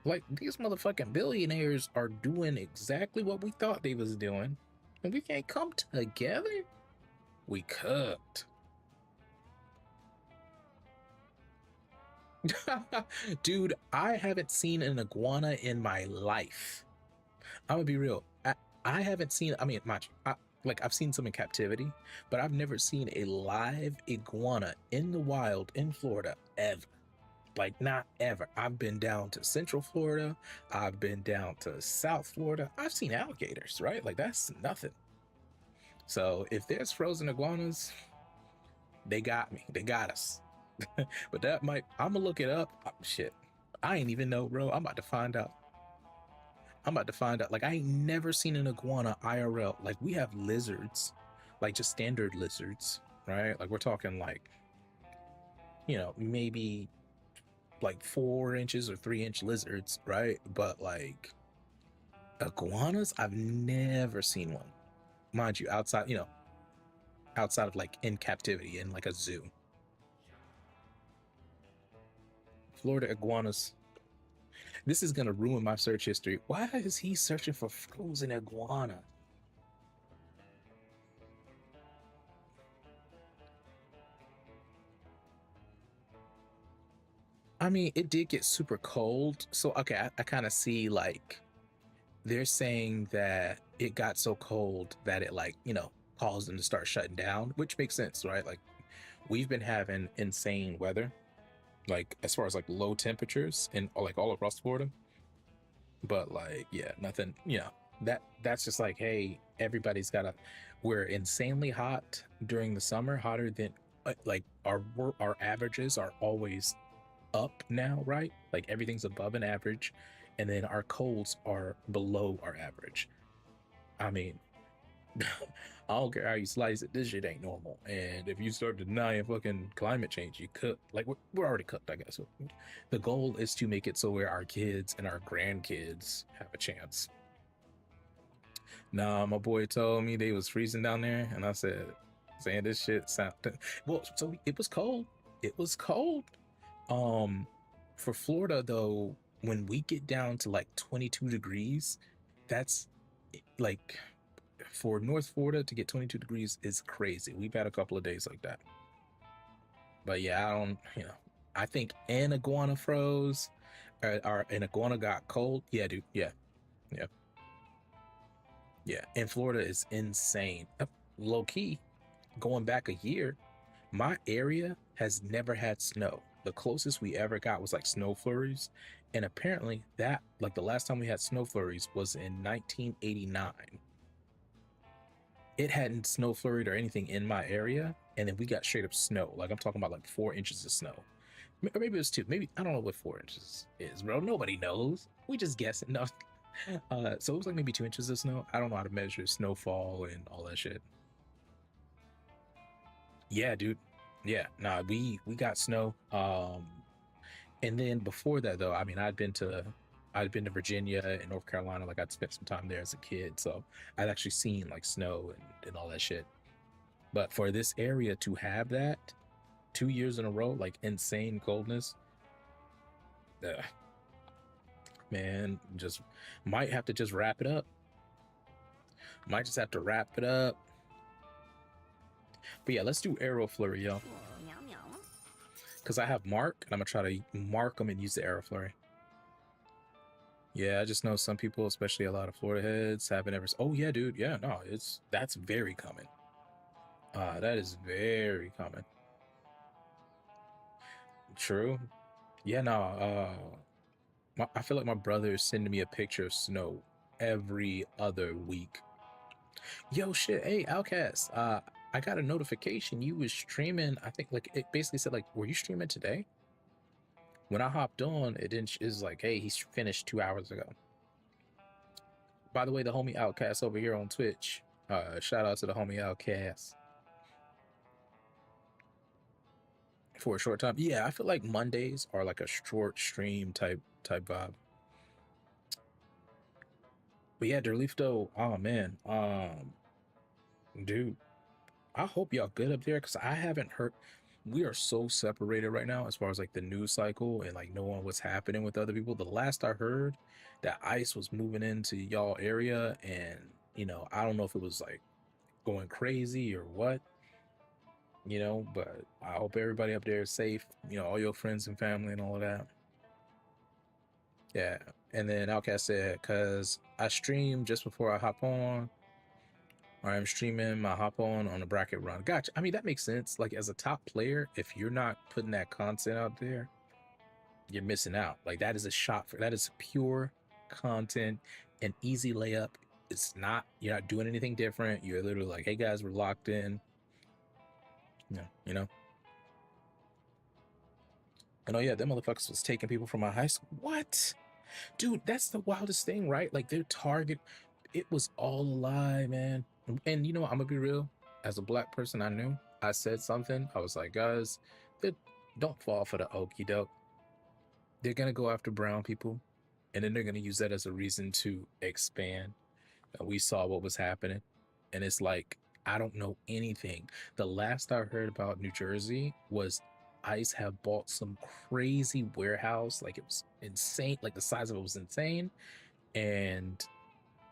A: Like, these motherfucking billionaires are doing exactly what we thought they was doing, and we can't come together. We cooked. Dude, I haven't seen an iguana in my life. I'm gonna be real. I haven't seen, I mean, like, I've seen some in captivity, but I've never seen a live iguana in the wild in Florida ever. Like, not ever. I've been down to Central Florida. I've been down to South Florida. I've seen alligators, right? Like, that's nothing. So if there's frozen iguanas, they got me. They got us. But that might, I'm gonna look it up. Oh, shit, I ain't even know, bro. I'm about to find out. Like, I ain't never seen an iguana IRL. Like, we have lizards, like just standard lizards, right? Like, we're talking like, you know, maybe like 4 inches or 3-inch lizards, right? But like iguanas, I've never seen one. Mind you, outside, you know, outside of like in captivity in like a zoo. Florida iguanas. This is gonna ruin my search history. Why is he searching for frozen iguana? I mean, it did get super cold. So, okay, I kind of see, like, they're saying that it got so cold that it, like, you know, caused them to start shutting down, which makes sense, right? Like, we've been having insane weather, like, as far as like low temperatures in like all across Florida. But like, yeah, nothing, you know, that's just like, hey, everybody's gotta, we're insanely hot during the summer, hotter than like our averages are always up now, right? Like, everything's above an average, and then our colds are below our average. I mean, I don't care how you slice it, this shit ain't normal. And if you start denying fucking climate change, you cook. Like, we're already cooked, I guess. So the goal is to make it so where our kids and our grandkids have a chance. Nah, my boy told me they was freezing down there, and I said, saying this shit sound well. So it was cold. It was cold. For Florida though, when we get down to like 22 degrees, that's like, for North Florida to get 22 degrees is crazy. We've had a couple of days like that. But yeah, I don't, you know, I think an iguana froze, or an iguana got cold. Yeah, dude. Yeah. And Florida is insane. Low key, going back a year, my area has never had snow. The closest we ever got was like snow flurries. And apparently that, like, the last time we had snow flurries was in 1989. it hadn't snow flurried or anything in my area, and then we got straight up snow. Like I'm talking about like 4 inches of snow. Or maybe it was 2. Maybe I don't know what 4 inches is, bro. Nobody knows. We just guessing. No. So it was like maybe 2 inches of snow. I don't know how to measure snowfall and all that shit. Yeah, dude. Yeah, nah, we got snow. And then before that though, I mean, I'd been to Virginia and North Carolina. Like I'd spent some time there as a kid, so I'd actually seen like snow and all that shit. But for this area to have that 2 years in a row, like insane coldness, man, just might have to just wrap it up. Might just have to wrap it up. But yeah, let's do arrow flurry, yo. Because I have mark, and I'm gonna try to mark them and use the arrow flurry. Yeah, I just know some people, especially a lot of Florida heads, haven't ever. Oh yeah, dude. Yeah, no, that's very common. That is very common. True. Yeah, no. I feel like my brother is sending me a picture of snow every other week. Yo, shit. Hey, Outcast. I got a notification you was streaming. I think like it basically said like, were you streaming today? When I hopped on, it didn't. It's like, hey, he's finished 2 hours ago. By the way, the homie Outcast over here on Twitch. Shout out to the homie Outcast. For a short time. Yeah, I feel like Mondays are like a short stream type vibe. But yeah, Derlifto, oh man. Dude, I hope y'all good up there because I haven't heard. We are so separated right now as far as like the news cycle and like knowing what's happening with other people. The last I heard that ice was moving into y'all area, and you know, I don't know if it was like going crazy or what, you know, but I hope everybody up there is safe, you know, all your friends and family and all of that. Yeah. And then Outcast said, cause I stream just before I hop on. Or I'm streaming my hop on a bracket run. Gotcha. I mean, that makes sense. Like as a top player, if you're not putting that content out there, you're missing out. Like that is a shot for that is pure content, an easy layup. It's not, you're not doing anything different. You're literally like, hey guys, we're locked in. Yeah, you know. And oh yeah, them motherfuckers was taking people from my high school. What? Dude, that's the wildest thing, right? Like their target, it was all a lie, man. And you know what, I'm gonna be real. As a black person, I knew. I said something. I was like, guys, don't fall for the okie doke. They're gonna go after brown people, and then they're gonna use that as a reason to expand. We saw what was happening, and it's like I don't know anything. The last I heard about New Jersey was ICE have bought some crazy warehouse, like it was insane, like the size of it was insane, and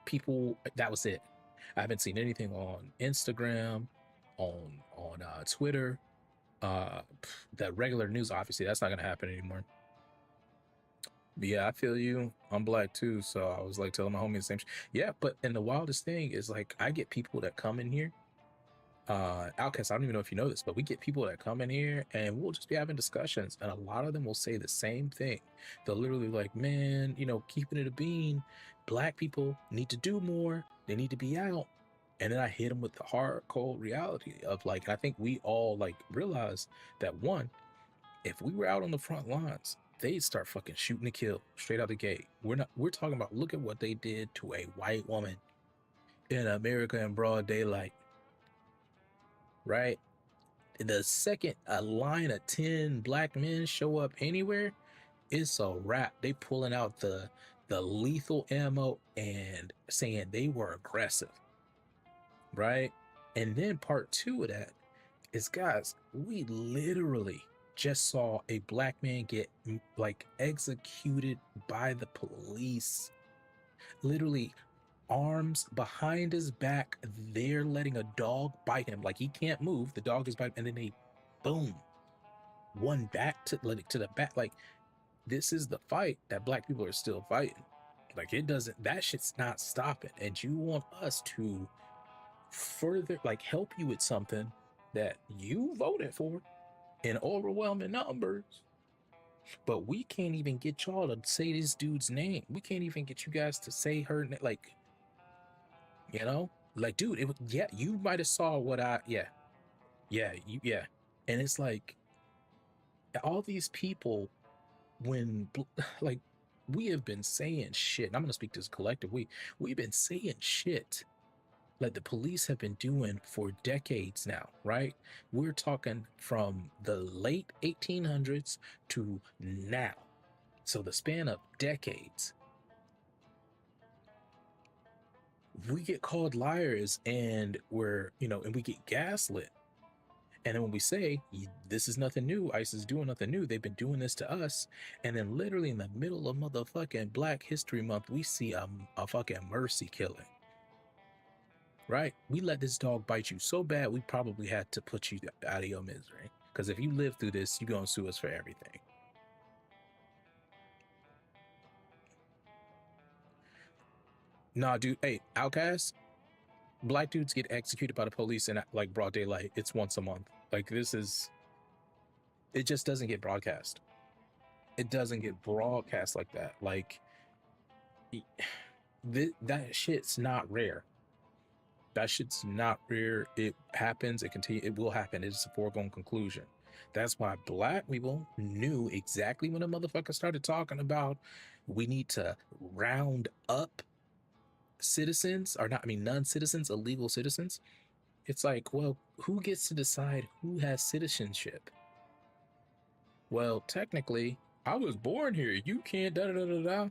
A: people, that was it. I haven't seen anything on Instagram, on Twitter, the regular news. Obviously, that's not gonna happen anymore. But yeah, I feel you. I'm black too, so I was like telling my homie the same. Yeah, but and the wildest thing is like I get people that come in here. Outcast, I don't even know if you know this, but we get people that come in here and we'll just be having discussions, and a lot of them will say the same thing. They'll literally like, man, you know, keeping it a bean, black people need to do more, they need to be out. And then I hit them with the hard cold reality of like, I think we all like realize that one, if we were out on the front lines, they'd start fucking shooting to kill straight out the gate. We're talking about, look at what they did to a white woman in America in broad daylight. Right? The second a line of 10 black men show up anywhere, it's a wrap. They pulling out the lethal ammo and saying they were aggressive. Right? And then part 2 of that is, guys, we literally just saw a black man get like executed by the police. Literally, arms behind his back. They're letting a dog bite him. Like he can't move. The dog is biting, and then they, boom, one back to the back. Like this is the fight that black people are still fighting. Like it doesn't. That shit's not stopping. And you want us to further like help you with something that you voted for in overwhelming numbers, but we can't even get y'all to say this dude's name. We can't even get you guys to say her name. Like, you know, Like, dude, it was, yeah, you might have saw what yeah, and it's like all these people when like we have been saying shit, and I'm gonna speak to this collective, we've been saying shit like the police have been doing for decades now, right? We're talking from the late 1800s to now, so the span of decades. We get called liars, and and we get gaslit. And then when we say this is nothing new, ICE is doing nothing new, they've been doing this to us. And then literally in the middle of motherfucking Black History Month, we see a fucking mercy killing. Right? We let this dog bite you so bad, we probably had to put you out of your misery. Because if you live through this, you're going to sue us for everything. Nah, dude. Hey, Outcast, Black dudes get executed by the police in like broad daylight. It's once a month. Like it just doesn't get broadcast. It doesn't get broadcast like that. Like that shit's not rare. That shit's not rare. It happens. It will happen. It's a foregone conclusion. That's why Black people knew exactly when a motherfucker started talking about we need to round up citizens, or not, I mean, non-citizens, illegal citizens. It's like, well, who gets to decide who has citizenship? Well, technically, I was born here. You can't da da da da da.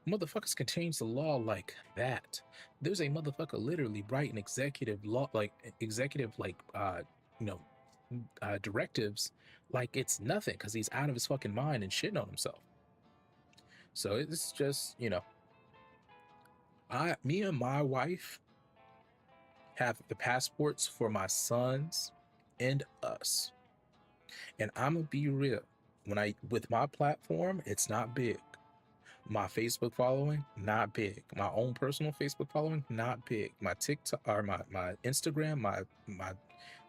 A: Motherfuckers can change the law like that. There's a motherfucker literally writing executive directives like it's nothing because he's out of his fucking mind and shitting on himself. So it's just, me and my wife have the passports for my sons and us. And I'm gonna be real. With my platform, it's not big. My Facebook following, not big. My own personal Facebook following, not big. My TikTok or my Instagram, my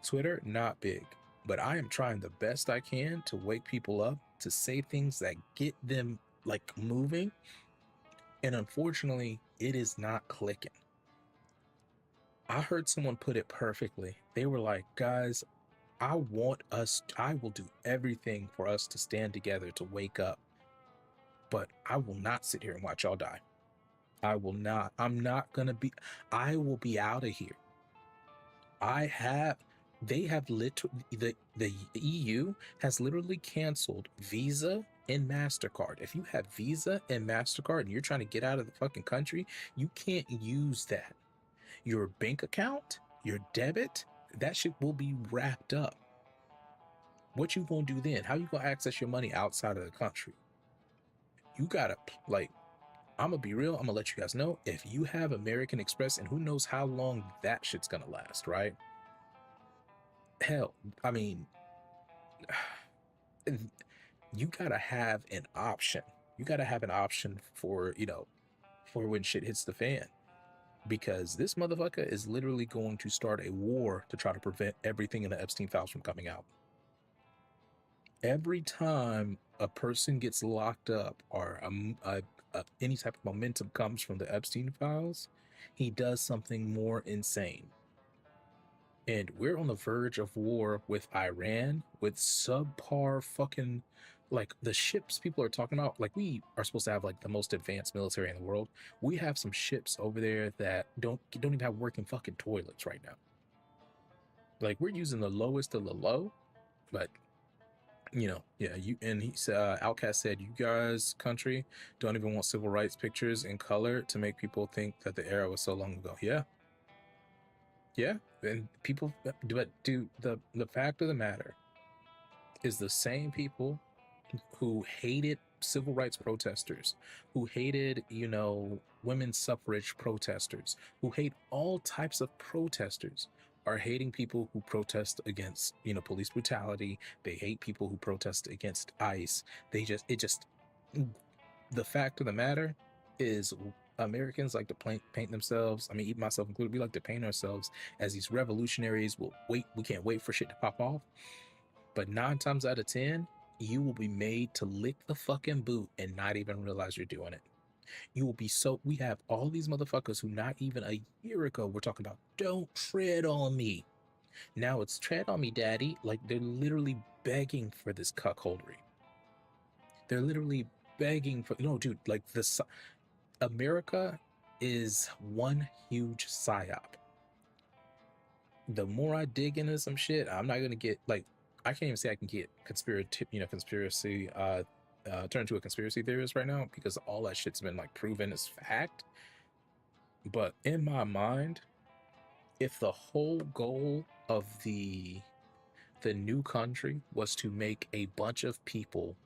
A: Twitter, not big. But I am trying the best I can to wake people up, to say things that get them like moving. And unfortunately, it is not clicking. I heard someone put it perfectly. They were like, guys, I will do everything for us to stand together to wake up. But I will not sit here and watch y'all die. I will not. I will be out of here. They have literally, the EU has literally canceled Visa and MasterCard. If you have Visa and MasterCard and you're trying to get out of the fucking country, you can't use that. Your bank account, your debit, that shit will be wrapped up. What you gonna do then? How you gonna access your money outside of the country? You gotta, I'm gonna be real. I'm gonna let you guys know, if you have American Express, and who knows how long that shit's gonna last, right? Hell, I mean, you gotta have an option. You gotta have an option for, for when shit hits the fan. Because this motherfucker is literally going to start a war to try to prevent everything in the Epstein files from coming out. Every time a person gets locked up or any type of momentum comes from the Epstein files, he does something more insane. And we're on the verge of war with Iran, with subpar fucking, like, the ships people are talking about. Like, we are supposed to have like the most advanced military in the world. We have some ships over there that don't even have working fucking toilets right now. Like, we're using the lowest of the low, but Outcast said, you guys country don't even want civil rights pictures in color to make people think that the era was so long ago. Yeah, and people, but dude, the fact of the matter is, the same people who hated civil rights protesters, who hated, women's suffrage protesters, who hate all types of protesters, are hating people who protest against, police brutality. They hate people who protest against ICE. The fact of the matter is, Americans like to paint themselves, I mean, even myself included, we like to paint ourselves as these revolutionaries. We can't wait for shit to pop off. But 9 times out of 10, you will be made to lick the fucking boot and not even realize you're doing it. You will be so, we have all these motherfuckers who not even a year ago were talking about, don't tread on me. Now it's tread on me, daddy. Like, they're literally begging for this cuckoldry. They're literally begging for, no, dude, like America is one huge psyop. The more I dig into some shit, I'm not gonna get like, I can't even say I can get conspiracy turn into a conspiracy theorist right now, because all that shit's been like proven as fact. But in my mind, if the whole goal of the new country was to make a bunch of people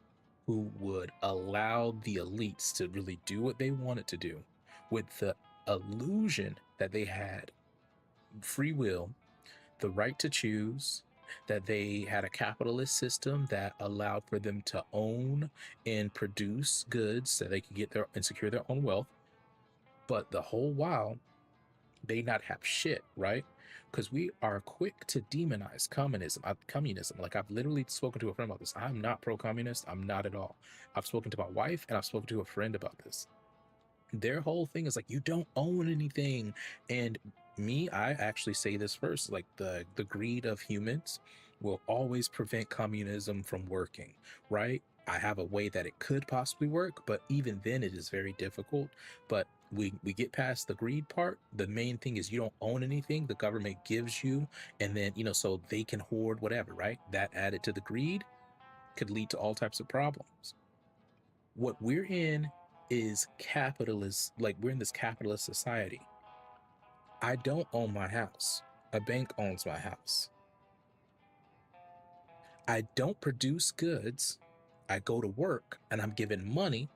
A: who would allow the elites to really do what they wanted to do, with the illusion that they had free will, the right to choose, that they had a capitalist system that allowed for them to own and produce goods so they could get their and secure their own wealth, but the whole while they not have shit, right? Because we are quick to demonize communism. Like, I've literally spoken to a friend about this. I'm not pro-communist. I'm not at all. I've spoken to my wife and I've spoken to a friend about this. Their whole thing is like, you don't own anything. And me, I actually say this first, like the greed of humans will always prevent communism from working, right? I have a way that it could possibly work, but even then it is very difficult. But we get past the greed part. The main thing is you don't own anything. The government gives you, and then, so they can hoard whatever, right? That added to the greed could lead to all types of problems. What we're in is capitalist, like we're in this capitalist society. I don't own my house. A bank owns my house. I don't produce goods. I go to work and I'm given money.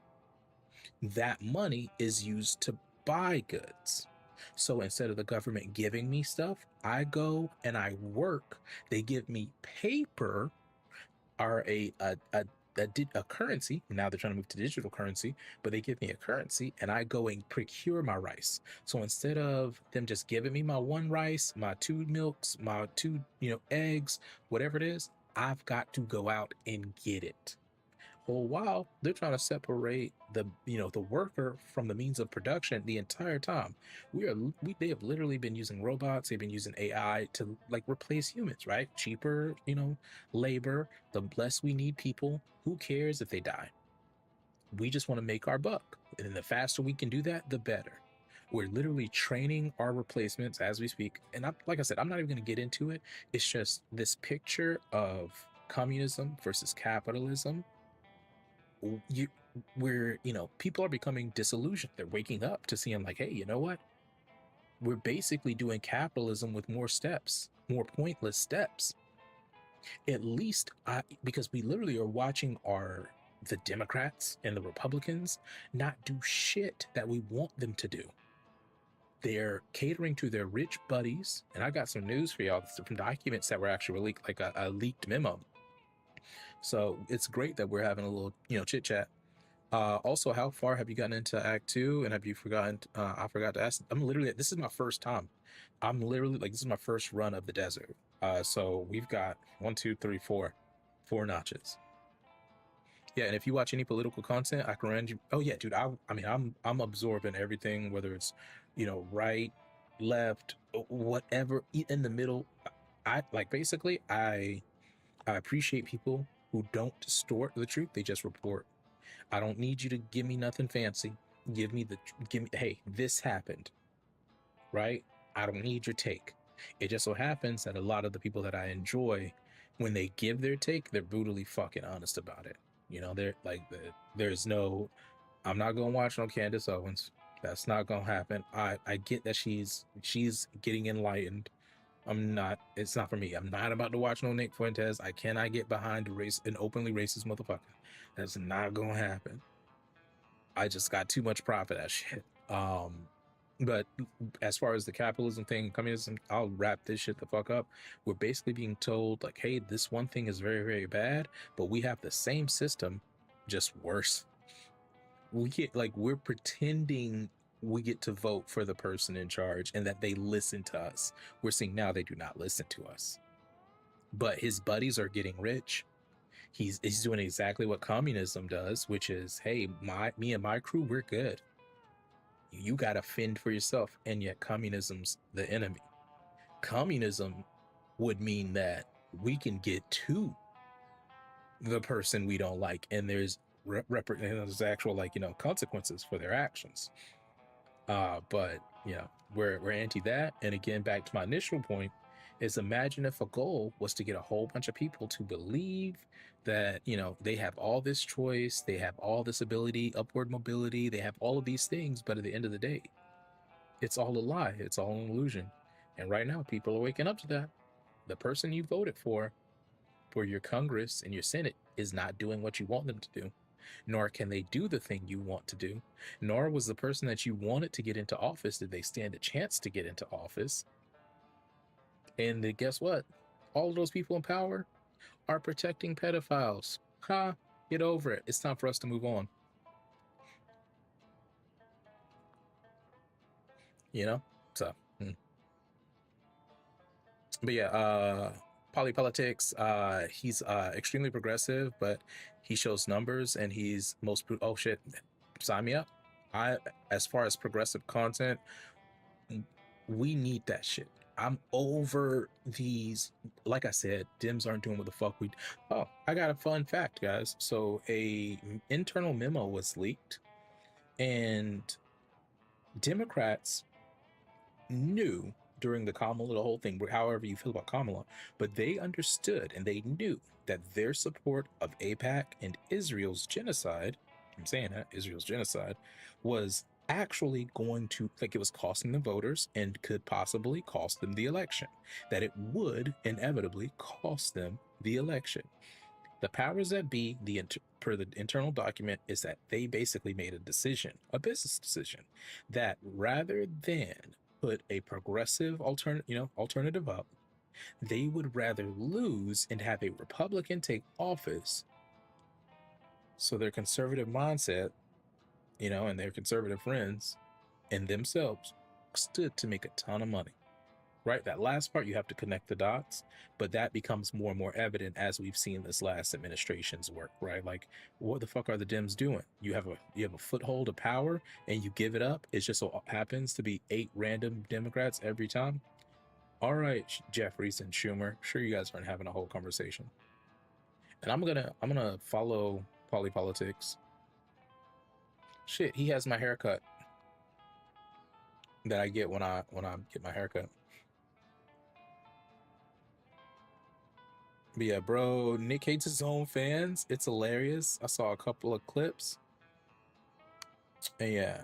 A: That money is used to buy goods. So instead of the government giving me stuff, I go and I work. They give me paper, or a currency. Now they're trying to move to digital currency, but they give me a currency and I go and procure my rice. So instead of them just giving me my one rice, my two milks, my two eggs, whatever it is, I've got to go out and get it. Whole while they're trying to separate the worker from the means of production the entire time. They have literally been using robots, they've been using AI to like replace humans, right? Cheaper labor, the less we need people. Who cares if they die? We just want to make our buck, and the faster we can do that, the better. We're literally training our replacements as we speak. And like I said, I'm not even going to get into it. It's just this picture of communism versus capitalism. People are becoming disillusioned. They're waking up to seeing like, hey, you know what? We're basically doing capitalism with more steps, more pointless steps. At least because we literally are watching the Democrats and the Republicans not do shit that we want them to do. They're catering to their rich buddies. And I got some news for y'all from documents that were actually leaked, like a leaked memo. So it's great that we're having a little, chit chat. Also, how far have you gotten into Act 2? And have you forgotten? I forgot to ask. This is my first time. This is my first run of the desert. So we've got 4 notches. Yeah, and if you watch any political content, I recommend you. Oh yeah, dude. I'm absorbing everything, whether it's, right, left, whatever, in the middle. I appreciate people who don't distort the truth. They just report. I don't need you to give me nothing fancy. Hey, this happened, right? I don't need your take. It just so happens that a lot of the people that I enjoy, when they give their take, they're brutally fucking honest about it. They're like, there's no, I'm not gonna watch no Candace Owens. That's not gonna happen. I get that she's getting enlightened. It's not for me. I'm not about to watch no Nick Fuentes. I cannot get behind an openly racist motherfucker. That's not gonna happen. I just got too much pride for that shit. But as far as the capitalism thing, communism, I'll wrap this shit the fuck up. We're basically being told like, hey, this one thing is very, very bad, but we have the same system, just worse. We're pretending we get to vote for the person in charge and that they listen to us. We're seeing now they do not listen to us. But his buddies are getting rich. He's doing exactly what communism does, which is, hey, me and my crew, we're good. You got to fend for yourself, and yet communism's the enemy. Communism would mean that we can get to the person we don't like, and there's actual, like, you know, consequences for their actions. But you know, we're anti that. And again, back to my initial point, is imagine if a goal was to get a whole bunch of people to believe that, you know, they have all this choice, they have all this ability, upward mobility, they have all of these things, but at the end of the day, it's all a lie, it's all an illusion. And right now, people are waking up to that. The person you voted for your Congress and your Senate is not doing what you want them to do, nor can they do the thing you want to do, nor was the person that you wanted to get into office, did they stand a chance to get into office. And then guess what? All of those people in power are protecting pedophiles. Ha, get over it. It's time for us to move on. You know? So, but yeah, polypolitics, he's extremely progressive, but he shows numbers, and he's most oh shit, sign me up. As far as progressive content, we need that shit. I'm over these, like I said, Dems aren't doing what the fuck we. Oh, I got a fun fact, guys. So a internal memo was leaked, and Democrats knew during the Kamala, the whole thing, however you feel about Kamala, but they understood and they knew that their support of AIPAC and Israel's genocide, I'm saying that, Israel's genocide, was actually going to, like, it was costing the voters and could possibly cost them the election, that it would inevitably cost them the election. The powers that be, per the internal document, is that they basically made a decision, a business decision, that rather than put a progressive alternative up, they would rather lose and have a Republican take office, so their conservative mindset, you know, and their conservative friends and themselves stood to make a ton of money. Right, that last part, you have to connect the dots, but that becomes more and more evident as we've seen this last administration's work. Right, like, what the fuck are the Dems doing? You have a foothold of power, and you give it up. It just so happens to be 8 random Democrats every time. All right, Jeffries and Schumer, sure, you guys aren't having a whole conversation. And I'm gonna follow polypolitics. Shit, he has my haircut that I get when I get my haircut. But yeah, bro, Nick hates his own fans. It's hilarious. I saw a couple of clips. And yeah.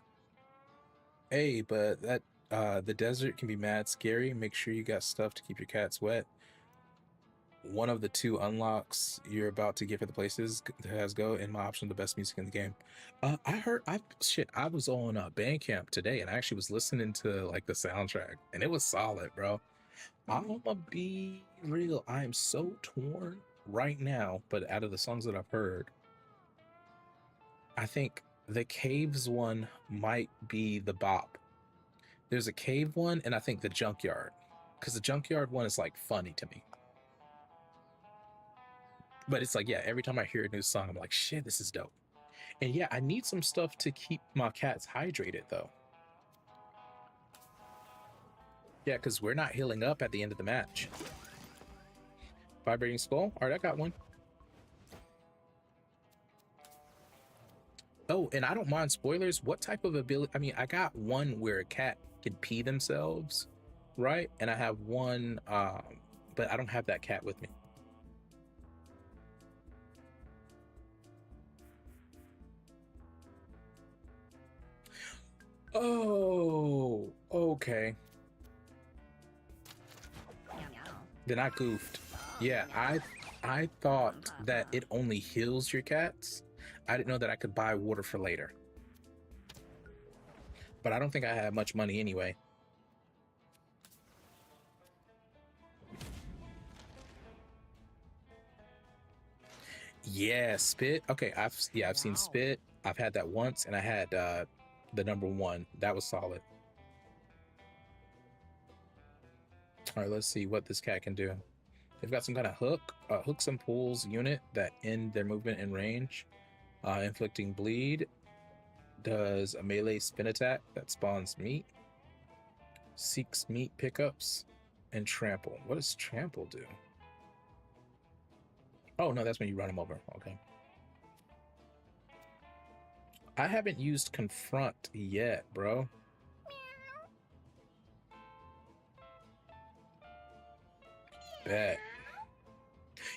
A: Hey, but that the desert can be mad scary. Make sure you got stuff to keep your cats wet. One of the 2 unlocks you're about to get for the places has go in my option, the best music in the game. I was on Bandcamp today, and I actually was listening to, like, the soundtrack, and it was solid, bro. I'm gonna be real. I am so torn right now, but out of the songs that I've heard, I think the Caves one might be the bop. There's a Cave one, and I think the Junkyard, because the Junkyard one is, like, funny to me. But it's like, yeah, every time I hear a new song, I'm like, shit, this is dope. And yeah, I need some stuff to keep my cats hydrated, though. Yeah, because we're not healing up at the end of the match. Vibrating skull. All right, I got one. Oh, and I don't mind spoilers. What type of ability? I mean, I got one where a cat can pee themselves, right? And I have one, but I don't have that cat with me. Oh, okay. Then I goofed. Yeah, I thought that it only heals your cats. I didn't know that I could buy water for later. But I don't think I have much money anyway. Yeah, spit. Okay, I've seen spit. I've had that once, and I had the number 1. That was solid. All right, let's see what this cat can do. They've got some kind of hook, hooks and pulls unit that end their movement in range, inflicting bleed. does a melee spin attack that spawns meat, seeks meat pickups, and trample. What does trample do? Oh, no, that's when you run him over. Okay. I haven't used confront yet, bro. Bet.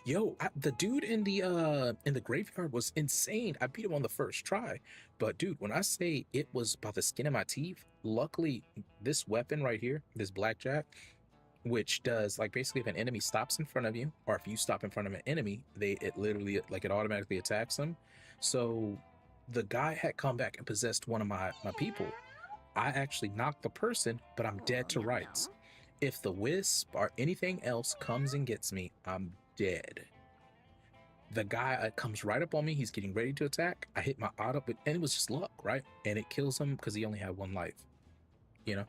A: Yo, the dude in the graveyard was insane. I beat him on the first try. But dude, when I say it was by the skin of my teeth, luckily this weapon right here, this blackjack, which does like basically if an enemy stops in front of you, or if you stop in front of an enemy, it literally like it automatically attacks them. So the guy had come back and possessed one of my people. I actually knocked the person, but I'm dead to rights. If the wisp or anything else comes and gets me, I'm dead. The guy comes right up on me. He's getting ready to attack. I hit my auto, and it was just luck, right? And it kills him because he only had 1 life. You know?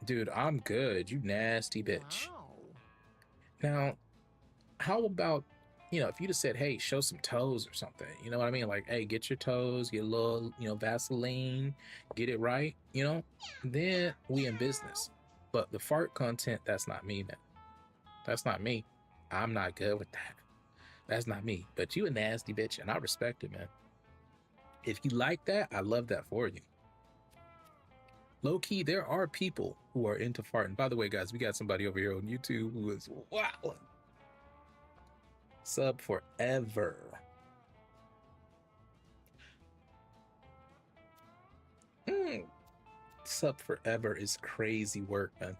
A: Dude, I'm good. You nasty bitch.
D: Wow.
A: Now, how about, if you just said, hey, show some toes or something, you know what I mean? Like, hey, get your toes, get a little, Vaseline, get it right, then we in business. But the fart content, that's not me, man. That's not me. I'm not good with that. That's not me. But you a nasty bitch, and I respect it, man. If you like that, I love that for you. Low key, there are people who are into farting. By the way, guys, we got somebody over here on YouTube who is wow. Sub forever. Sub forever is crazy work, man.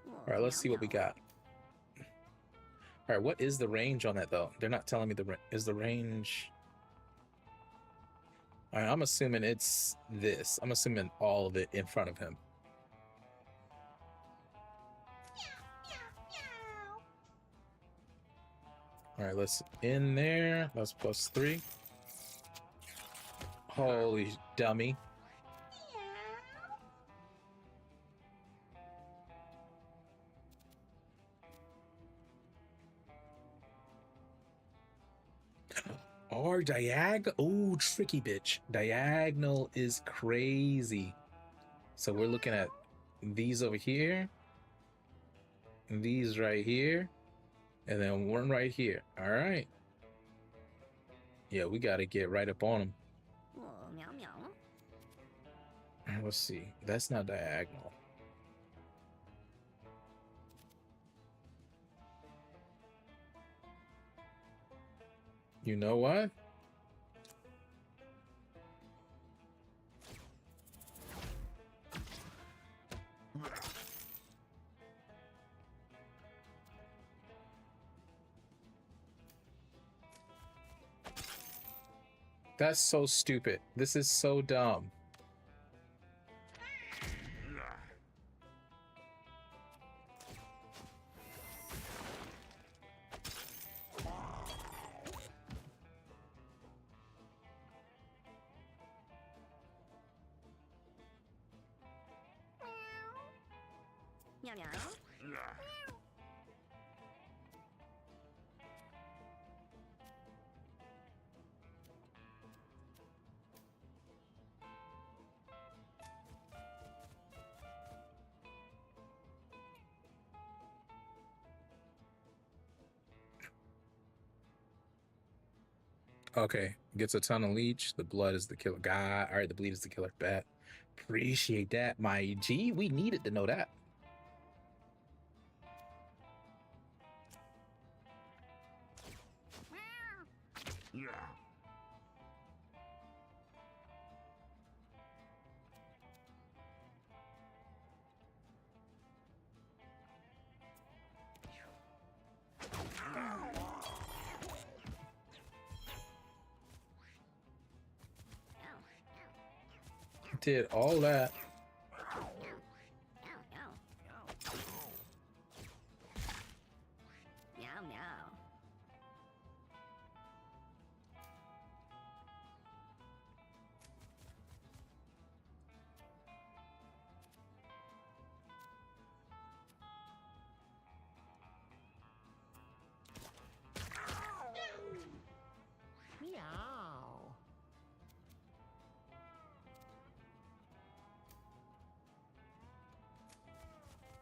A: All right, let's see what we got. All right, what is the range on that, though? They're not telling me is the range. All right, I'm assuming it's this. I'm assuming all of it in front of him. All right, let's in there. That's +3. Holy dummy. Or diagonal. Oh, tricky bitch. Diagonal is crazy. So we're looking at these over here, and these right here, and then one right here. All right. Yeah, we got to get right up on them. Let's see. That's not diagonal. You know what? That's so stupid. This is so dumb.
C: Meow meow.
A: Okay, gets a ton of leech. The blood is the killer guy. All right, the bleed is the killer bat. Appreciate that, my G. We needed to know that. Did all that.
C: Meow meow.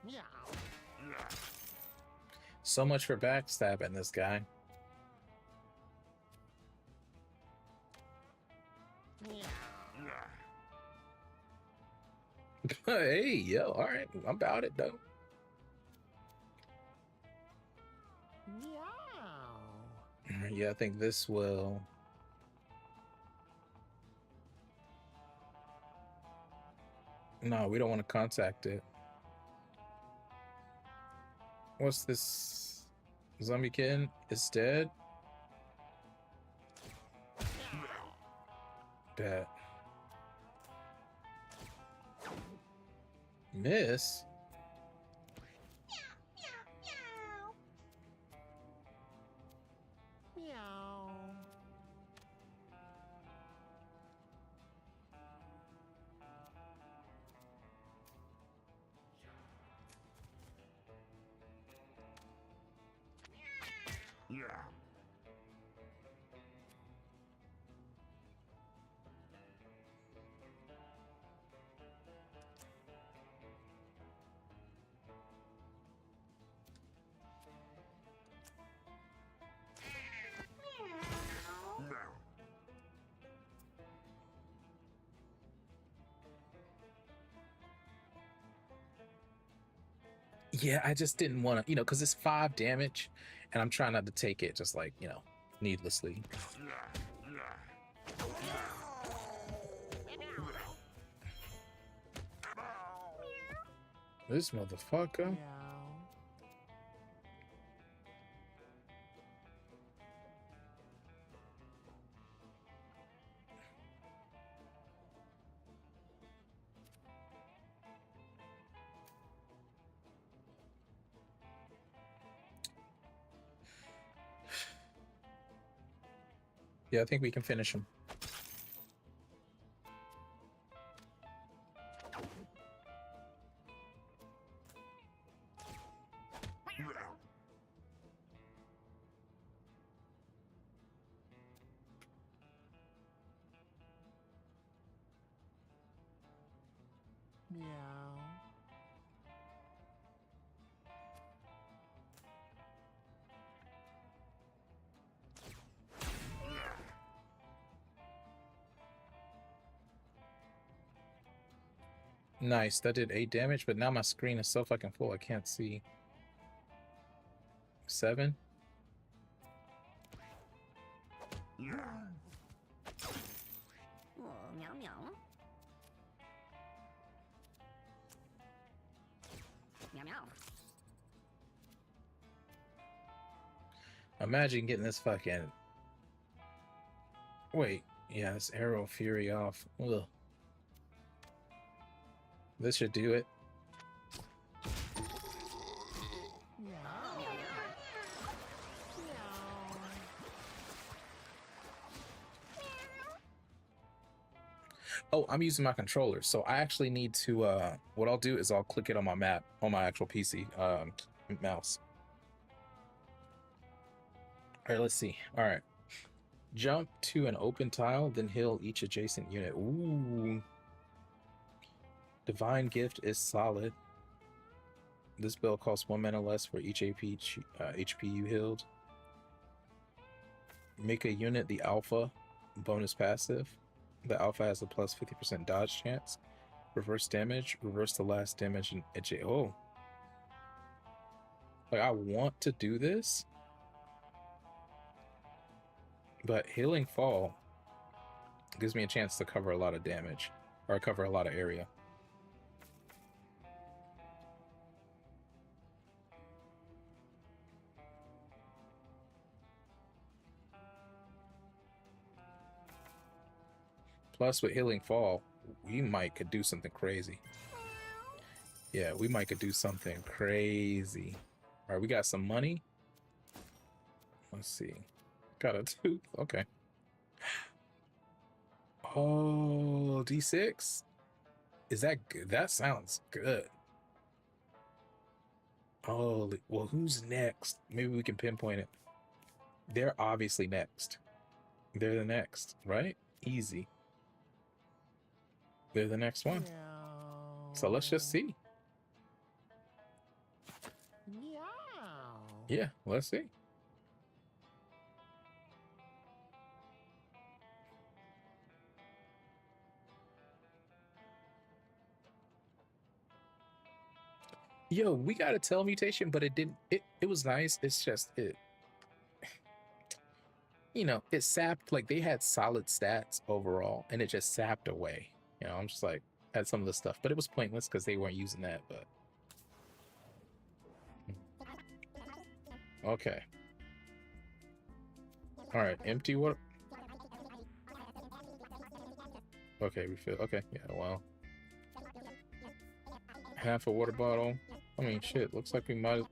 D: Meow.
A: So much for backstabbing this guy.
D: Meow.
A: Hey, yo, all right, I'm about it though.
D: Meow.
A: Yeah, I think this will. No, we don't want to contact it. What's this? Zombie kitten is dead. Dead. Miss.
D: Meow.
A: Yeah, I just didn't want to, because it's 5 damage, and I'm trying not to take it just like, needlessly. This motherfucker.
D: Meow.
A: Yeah, I think we can finish him.
D: Meow.
A: Nice, that did 8 damage, but now my screen is so fucking full I can't see. 7?
C: Oh, meow meow. Meow meow.
A: Imagine getting this fucking... Wait, yeah, this Arrow Fury off. Ugh. This should do it.
D: Meow.
A: Oh, I'm using my controller, so I actually need to, what I'll do is I'll click it on my map, on my actual PC, mouse. All right, let's see. All right. Jump to an open tile, then heal each adjacent unit. Ooh. Divine Gift is solid. This spell costs 1 mana less for each HP you healed. Make a unit the alpha, bonus passive. The alpha has a plus 50% dodge chance. Reverse damage, reverse the last damage in oh. Like, I want to do this, but Healing Fall gives me a chance to cover a lot of damage, or cover a lot of area. Plus, with Healing Fall, we might could do something crazy. Yeah, we might could do something crazy. All right, we got some money. Let's see. Got a tooth. Okay. Oh, D6. Is that good? That sounds good. Oh, well, who's next? Maybe we can pinpoint it. They're obviously next. They're the next, right? Easy. They're the next one.
D: Meow.
A: So let's just see. Yeah, let's see. Yo, we got a tail mutation, but it didn't. It was nice. It's just it. You know, it sapped. Like they had solid stats overall, and it just sapped away. You know, I'm just like had some of the stuff, but it was pointless because they weren't using that. But okay, all right, empty water. Okay, refill. Okay, yeah, well, half a water bottle. I mean, shit. Looks like we might.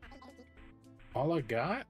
A: All I got.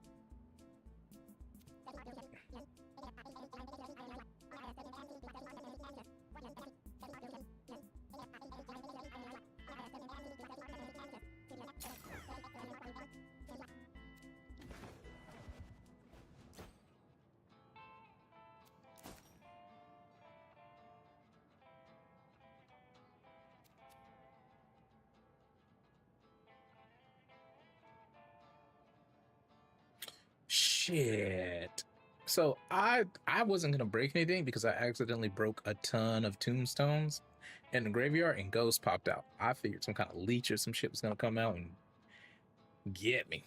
A: Shit. So I wasn't gonna break anything because I accidentally broke a ton of tombstones in the graveyard and ghosts popped out. I figured some kind of leech or some shit was gonna come out and get me.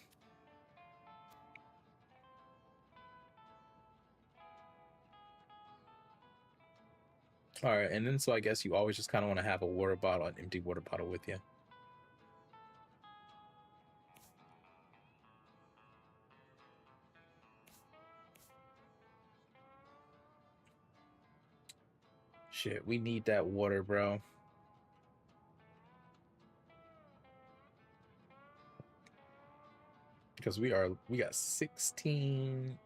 A: All right, and then so I guess you always just kind of want to have a water bottle, an empty water bottle with you. Shit, we need that water, bro. Because we got 16.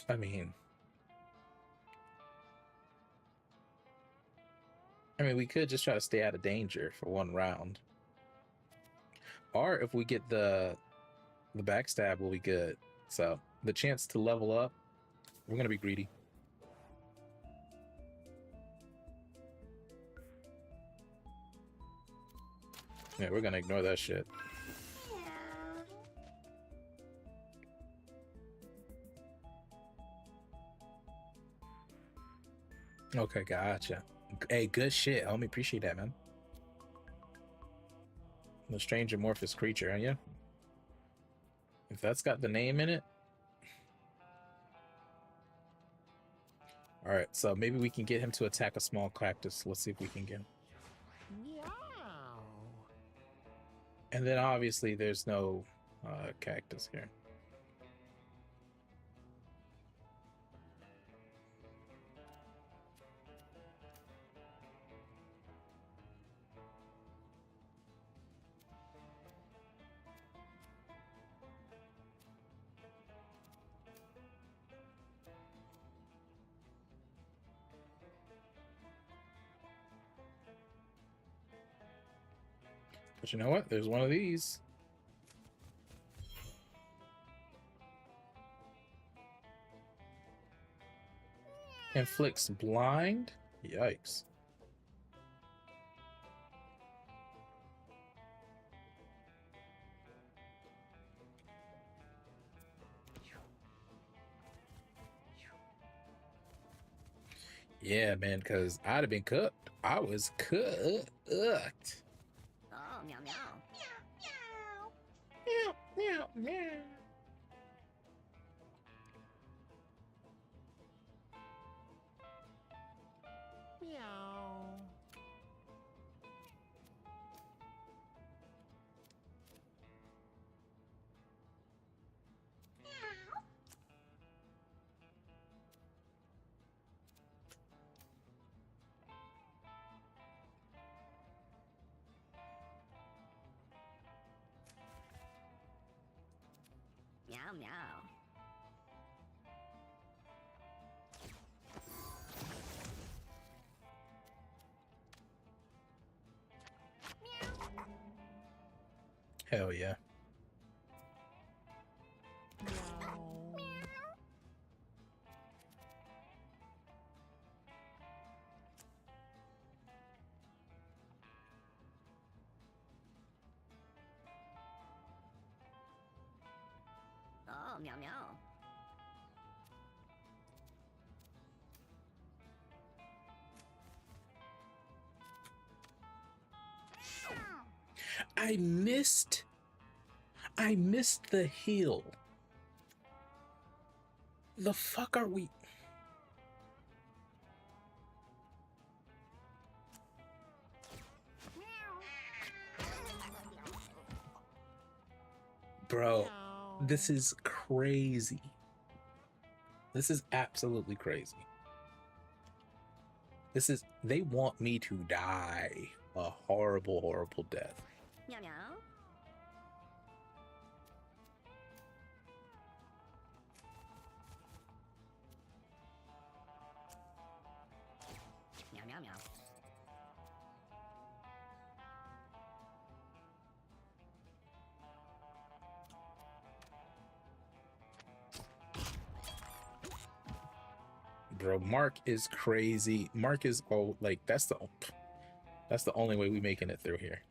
A: I mean, we could just try to stay out of danger for one round. Or if we get the backstab, we'll be good. So the chance to level up, we're gonna be greedy. Yeah, we're gonna ignore that shit. Okay, gotcha. Hey, good shit, homie. Appreciate that, man. The strange amorphous creature, yeah. If that's got the name in it. All right, so maybe we can get him to attack a small cactus. Let's see if we can get him.
D: Meow.
A: And then obviously there's no cactus here. But you know what? There's one of these. Inflicts blind? Yikes. Yeah, man, because I'd have been cooked. I was cooked.
C: Oh, meow meow.
A: Meow, meow, meow.
D: Meow.
C: Meow meow.
A: Hell yeah.
D: Meow.
C: meow meow.
A: I missed the hill. The fuck are we? Bro, this is crazy. This is absolutely crazy. This is, they want me to die a horrible, horrible death.
C: Meow meow. Meow meow meow.
A: Bro, Mark is crazy. Mark is, oh, like, that's the only way we making it through here.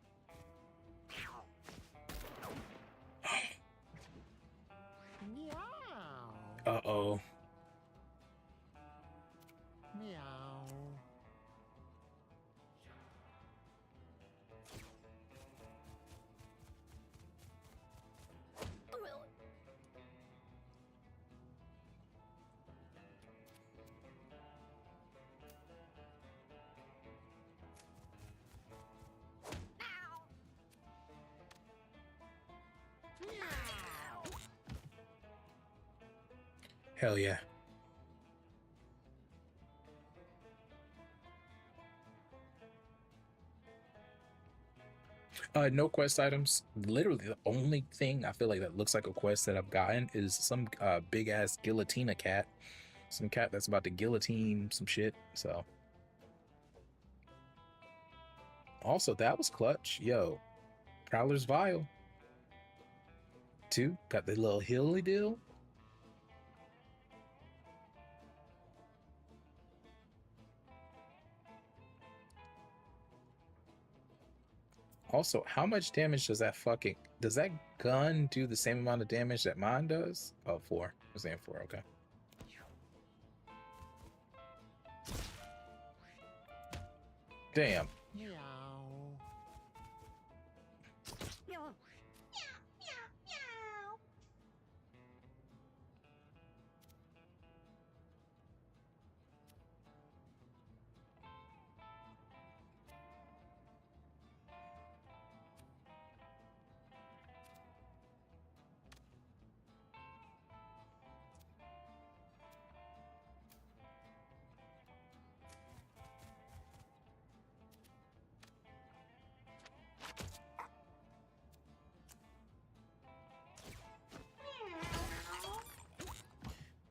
D: Meow.
A: Uh-oh.
D: Meow.
A: Hell yeah. No quest items. Literally, the only thing I feel like that looks like a quest that I've gotten is some big ass guillotina cat. Some cat that's about to guillotine some shit. So, also that was clutch. Yo, Prowler's Vial. 2 got the little hilly deal. Also, how much damage does that gun do the same amount of damage that mine does? Oh, 4. I was saying 4, okay. Damn.
D: Meow.
C: Meow.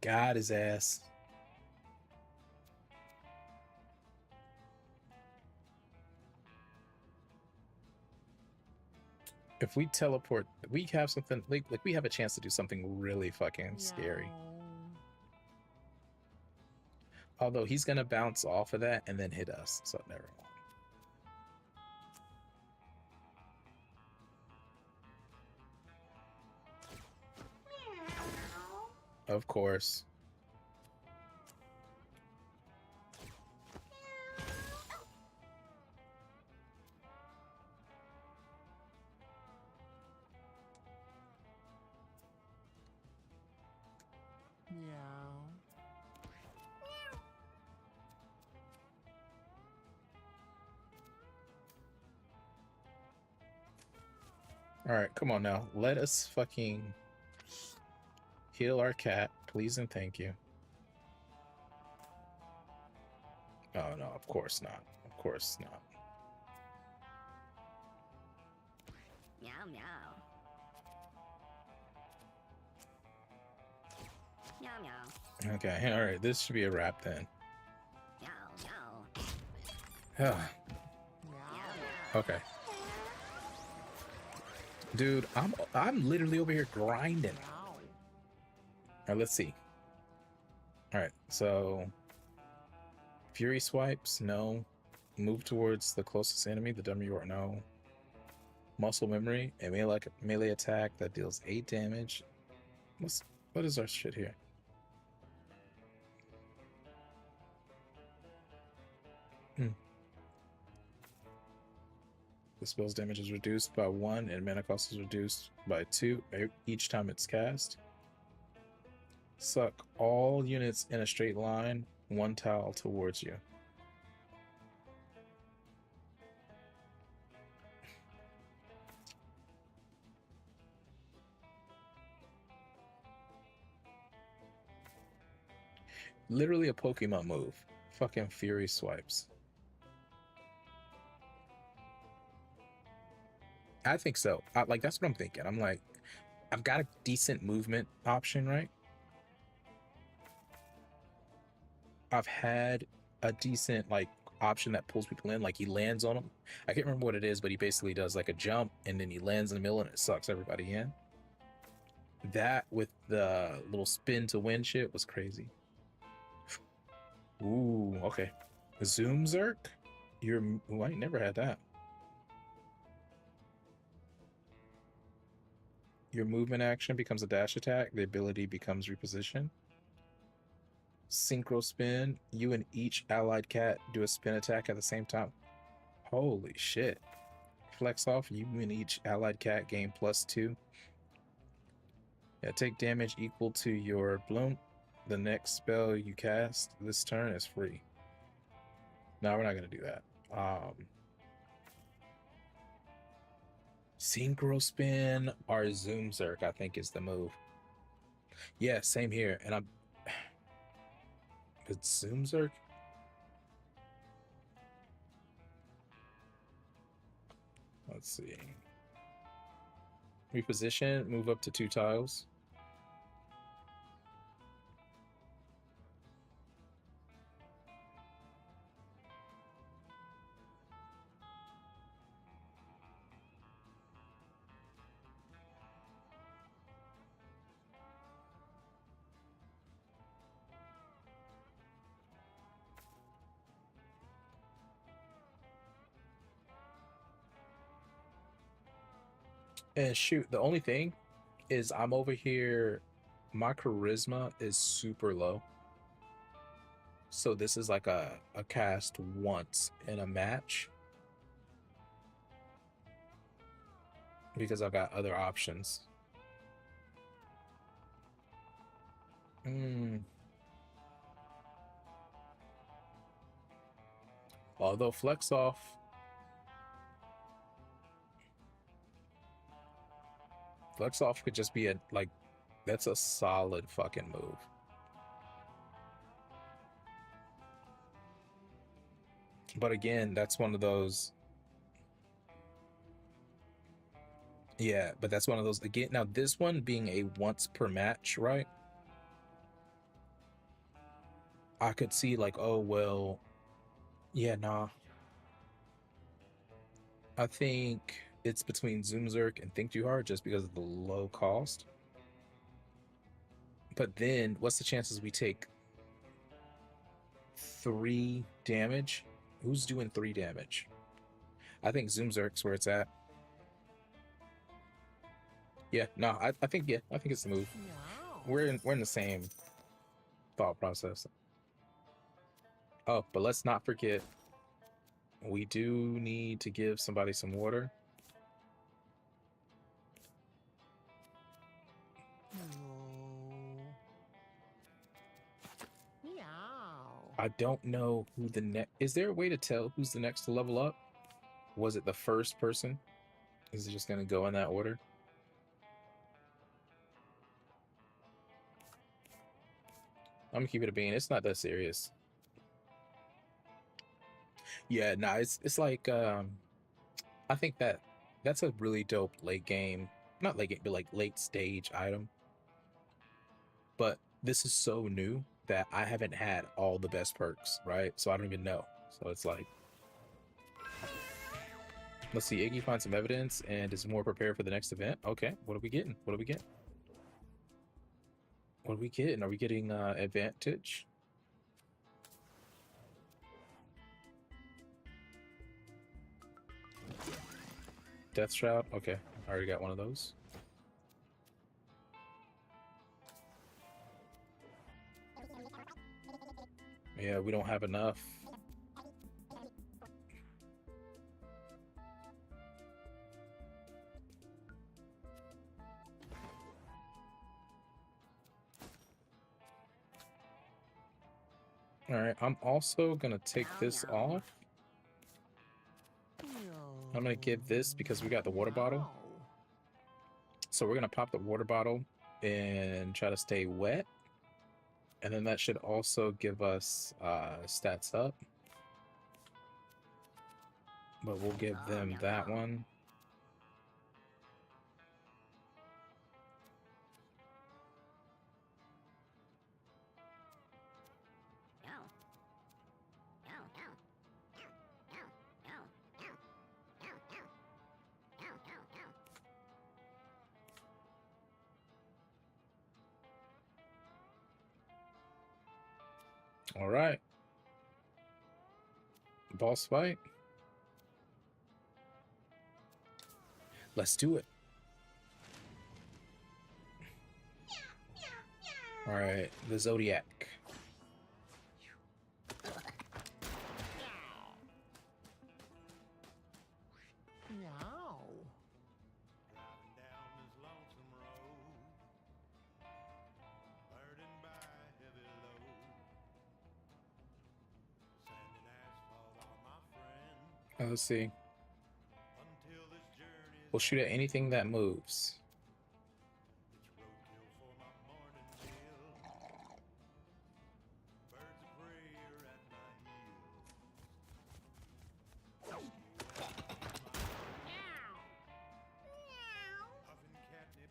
A: Got his ass. If we teleport, we have something like we have a chance to do something really fucking scary. Although he's gonna bounce off of that and then hit us, so never mind. Of course.
D: Meow.
A: All right, come on now. Let us fucking heal our cat, please and thank you. Oh no, of course not. Of course not.
C: Meow meow. Meow meow.
A: Okay, all right. This should be a wrap then.
C: Meow meow.
A: Yeah.
D: Meow.
C: Meow.
A: Okay. Dude, I'm literally over here grinding.
D: Meow.
A: All right, let's see. All right, so Fury swipes, no. Move towards the closest enemy, the dumber you are, no. Muscle memory, a melee attack that deals 8 damage. What is our shit here? The spell's damage is reduced by 1 and mana cost is reduced by 2 each time it's cast. Suck all units in a straight line 1 tile towards you. Literally a Pokemon move. Fucking Fury swipes. I think so. Like, that's what I'm thinking. I'm like, I've got a decent movement option, right? I've had a decent, like, option that pulls people in. Like, he lands on them. I can't remember what it is, but he basically does, like, a jump, and then he lands in the middle, and it sucks everybody in. That with the little spin to win shit was crazy. Ooh, okay. Zoom Zerk? Ooh, I ain't never had that. Your movement action becomes a dash attack. The ability becomes reposition. Synchro spin. You and each allied cat do a spin attack at the same time. Holy shit. Flex off. You and each allied cat gain +2. Yeah, take damage equal to your bloom. The next spell you cast this turn is free. No, we're not going to do that. Synchro spin or Zoom Zerk, I think, is the move. Yeah, same here. And I'm... It's Zoom Zerk? Let's see. Reposition, move up to 2 tiles. And shoot, the only thing is I'm over here, my charisma is super low. So this is like a cast once in a match. Because I've got other options. Although Flex Off... Flex Off could just be a, like, that's a solid fucking move. But again, that's one of those... Yeah, but that's one of those, again, now this one being a once per match, right? I could see like, oh, well, yeah, nah. I think it's between Zoom Zerk and Think Too Hard just because of the low cost. But then, what's the chances we take 3 damage? Who's doing 3 damage? I think Zoom Zerk's where it's at. Yeah, no, I think it's the move. We're in the same thought process. Oh, but let's not forget, we do need to give somebody some water. I don't know who the next... Is there a way to tell who's the next to level up? Was it the first person? Is it just going to go in that order? I'm going to keep it a bean. It's not that serious. Yeah, nah, it's like... I think that's a really dope late game... Not late game, but like late stage item. But this is so new that I haven't had all the best perks, right? So I don't even know. So it's like... Let's see, Iggy finds some evidence and is more prepared for the next event. Okay, what are we getting? What do we get? What are we getting? Are we getting advantage? Death Shroud? Okay, I already got one of those. Yeah, we don't have enough. All right, I'm also gonna take this off. I'm gonna give this because we got the water bottle. So we're gonna pop the water bottle and try to stay wet. And then that should also give us stats up. But we'll give them that one. All right. Boss fight. Let's do it. All right, the Zodiac. Let's see. We'll shoot at anything that moves.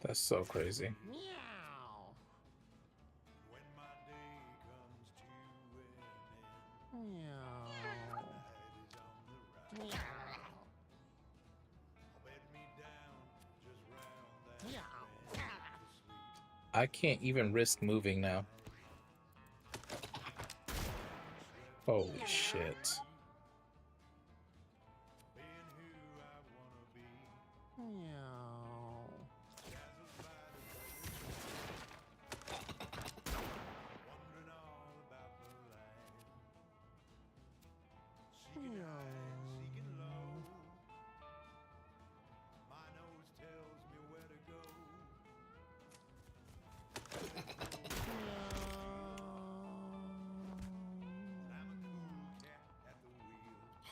A: That's so crazy. I can't even risk moving now. Holy shit.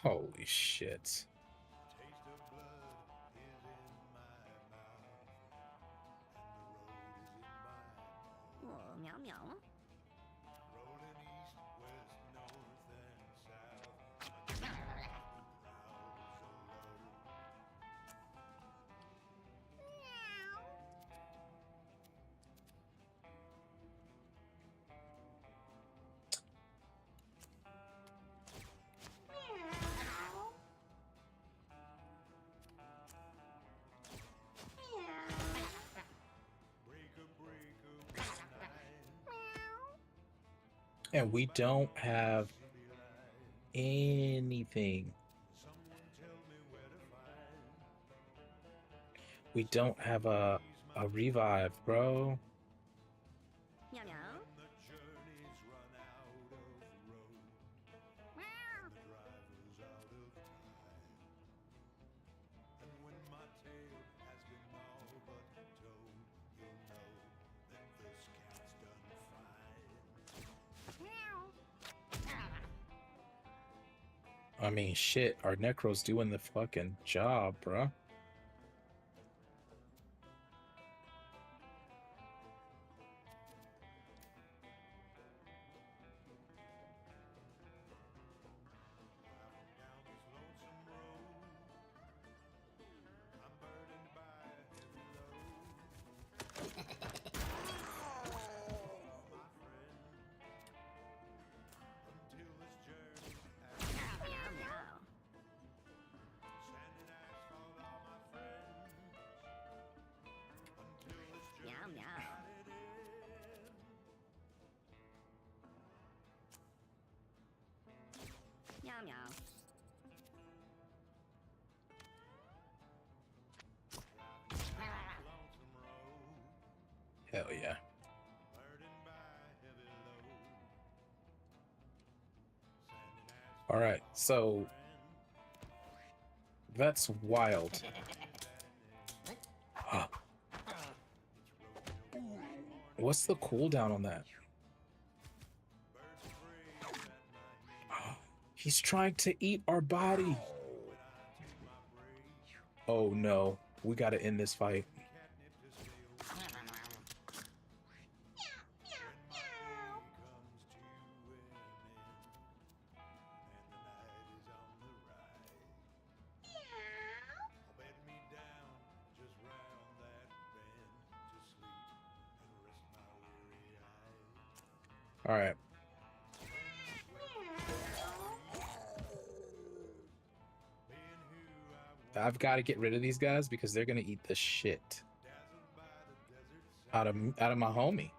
A: Holy shit.
C: Meow meow.
A: And we don't have anything. We don't have a revive, bro.
C: Meow meow.
A: I mean, shit, our Necro's doing the fucking job, bro. All right, so that's wild. What's the cooldown on that? He's trying to eat our body. Oh no, we gotta end this fight. All right. I've got to get rid of these guys because they're gonna eat the shit out of my homie.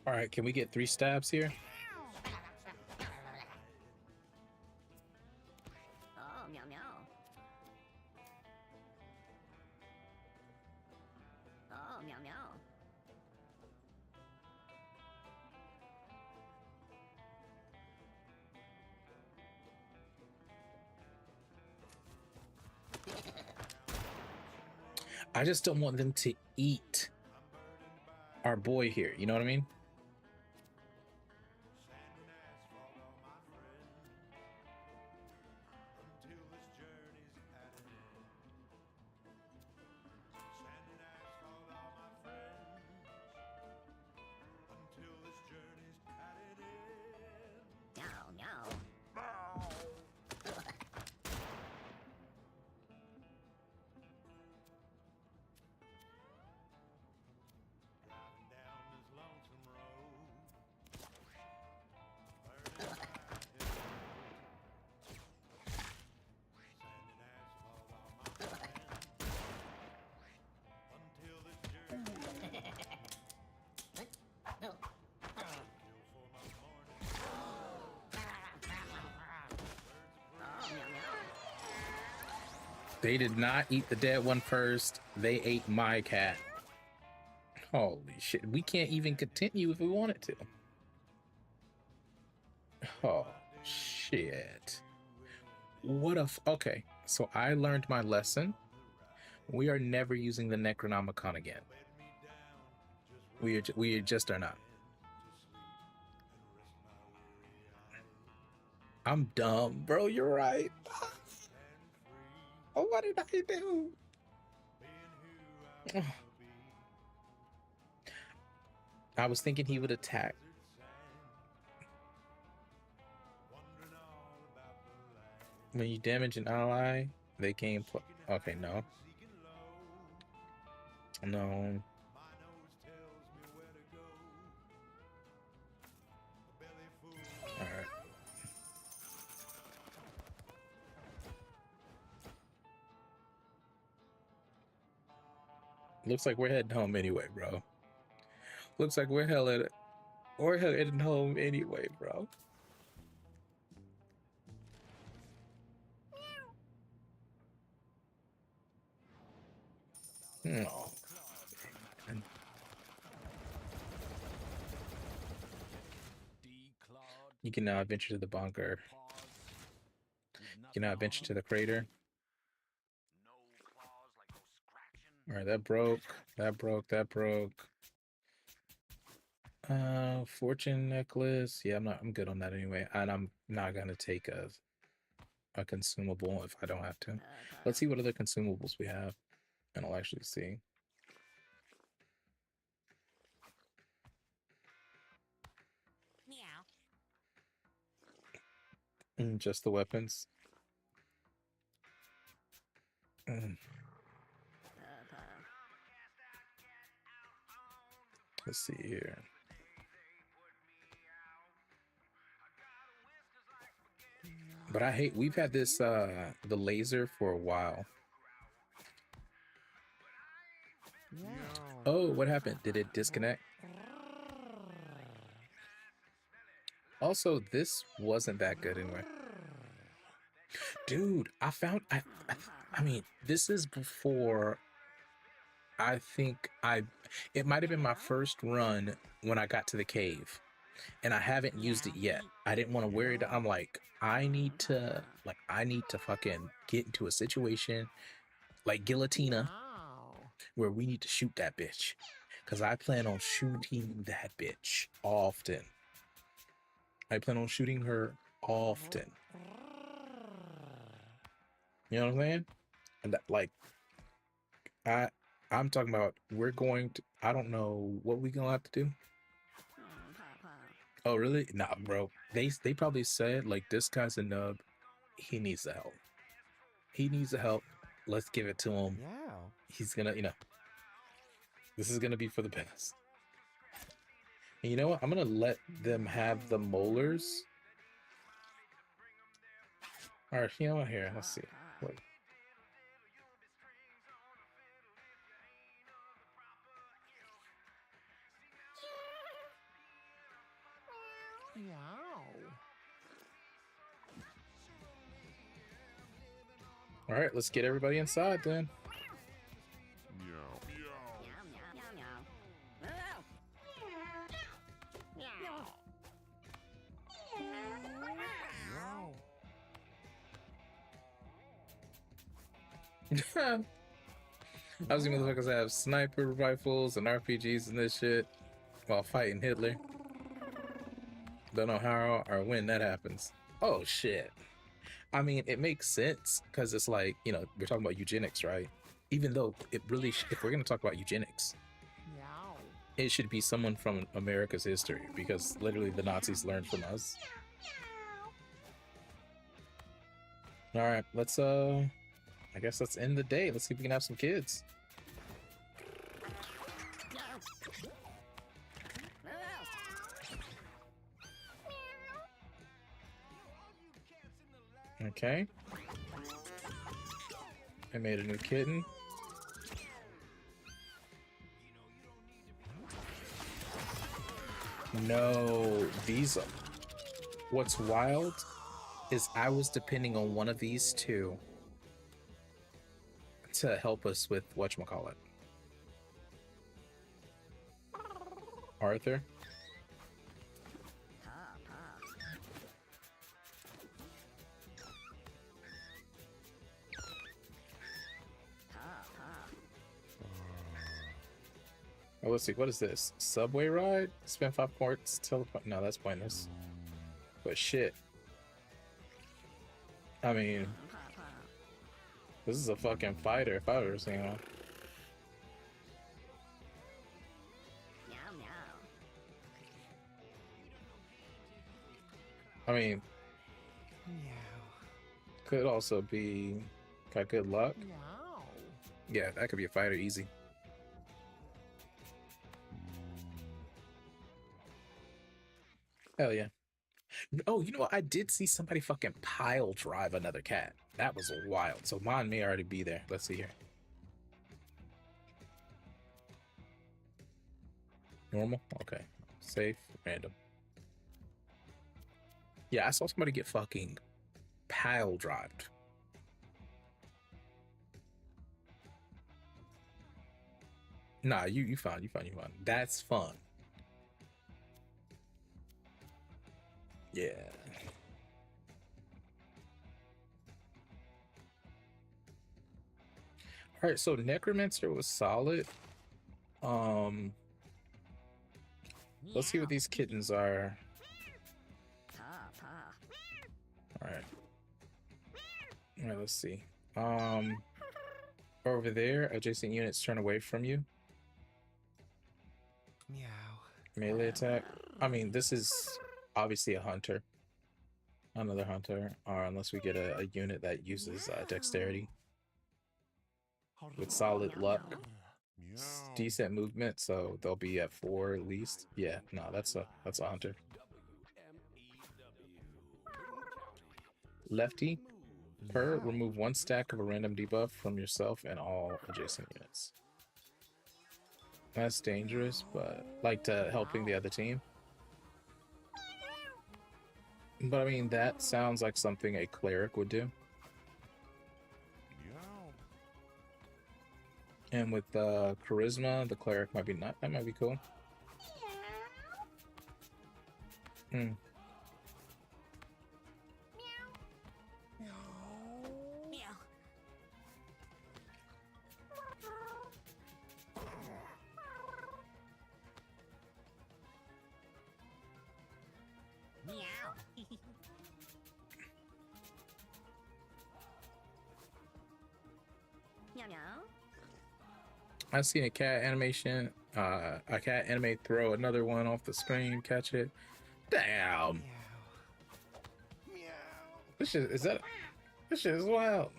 A: All right, can we get 3 stabs here?
C: Oh, meow meow. Oh, meow meow.
A: I just don't want them to eat our boy here. You know what I mean?
C: Meow meow.
A: They did not eat the dead one first. They ate my cat. Holy shit. We can't even continue if we wanted to. Oh, shit. What a... Okay, so I learned my lesson. We are never using the Necronomicon again. We just are not. I'm dumb, bro. You're right. Oh, what did I do? I was thinking he would attack. When you damage an ally, they gain... Okay, no. No. Alright. Looks like we're heading home anyway, bro. Looks like we're heading home anyway, bro. Oh. And you can now venture to the bunker. You can now venture to the crater. All right, that broke. That broke. That broke. Fortune necklace. Yeah, I'm good on that anyway. And I'm not gonna take a consumable if I don't have to. Let's see what other consumables we have, and I'll actually see. Just the weapons. Let's see here. But I hate, we've had this the laser for a while. Oh, what happened? Did it disconnect? Also, this wasn't that good anyway. Dude, I mean, this is before I think it might have been my first run when I got to the cave, and I haven't used it yet. I didn't want to wear it. I'm like, I need to fucking get into a situation like Guillotina where we need to shoot that bitch, because I plan on shooting that bitch often. I plan on shooting her often. You know what I'm saying? And that, like, I'm talking about, we're going to, I don't know what we gonna have to do. Oh, really? Nah, bro. They probably said, like, this guy's a nub. He needs the help. He needs the help. Let's give it to him.
D: Yeah.
A: He's gonna, this is gonna be for the best. And you know what? I'm gonna let them have the molars. All right, you know what? Here, let's see. Wait. All right, let's get everybody inside then. I was gonna motherfuckers have sniper rifles and RPGs and this shit while fighting Hitler. Don't know how or when that happens. Oh shit. I mean, it makes sense because it's like, we're talking about eugenics, right? Even though it really, if we're gonna talk about eugenics, it should be someone from America's history, because literally the Nazis learned from us. All right, let's I guess let's end the day. Let's see if we can have some kids. Okay. I made a new kitten. No, these. What's wild is I was depending on one of these two to help us with whatchamacallit. Arthur. Oh, let's see. What is this? Subway ride? Spend 5 points. Teleport. No, that's pointless. But shit. I mean, this is a fucking fighter if I've ever seen one. I mean, could also be got good luck. Yeah, that could be a fighter easy. Hell yeah. Oh, you know what? I did see somebody fucking pile drive another cat. That was wild. So mine may already be there. Let's see here. Normal? Okay. Safe. Random. Yeah, I saw somebody get fucking pile drived. Nah, you fine, you fine, you fine. That's fun. Yeah. All right, so Necromancer was solid. Let's see what these kittens are.
C: Pa, pa.
A: All right. All right, let's see. Over there, adjacent units turn away from you.
D: Meow.
A: Melee attack. I mean, this is obviously a hunter. Another hunter, or unless we get a unit that uses dexterity with solid luck.
B: Meow.
A: Decent movement, so they'll be at 4 at least. Yeah, no, that's a hunter. Lefty, per remove 1 stack of a random debuff from yourself and all adjacent units. That's dangerous, but like to helping the other team. But I mean, that sounds like something a cleric would do.
B: Meow.
A: And with charisma, the cleric might be not. That might be cool. Hmm.
C: Meow. Meow. Meow meow.
A: I've seen a cat animation. A cat animate throw another one off the screen, catch it. Damn.
D: Meow.
A: This shit is that. This shit is wild.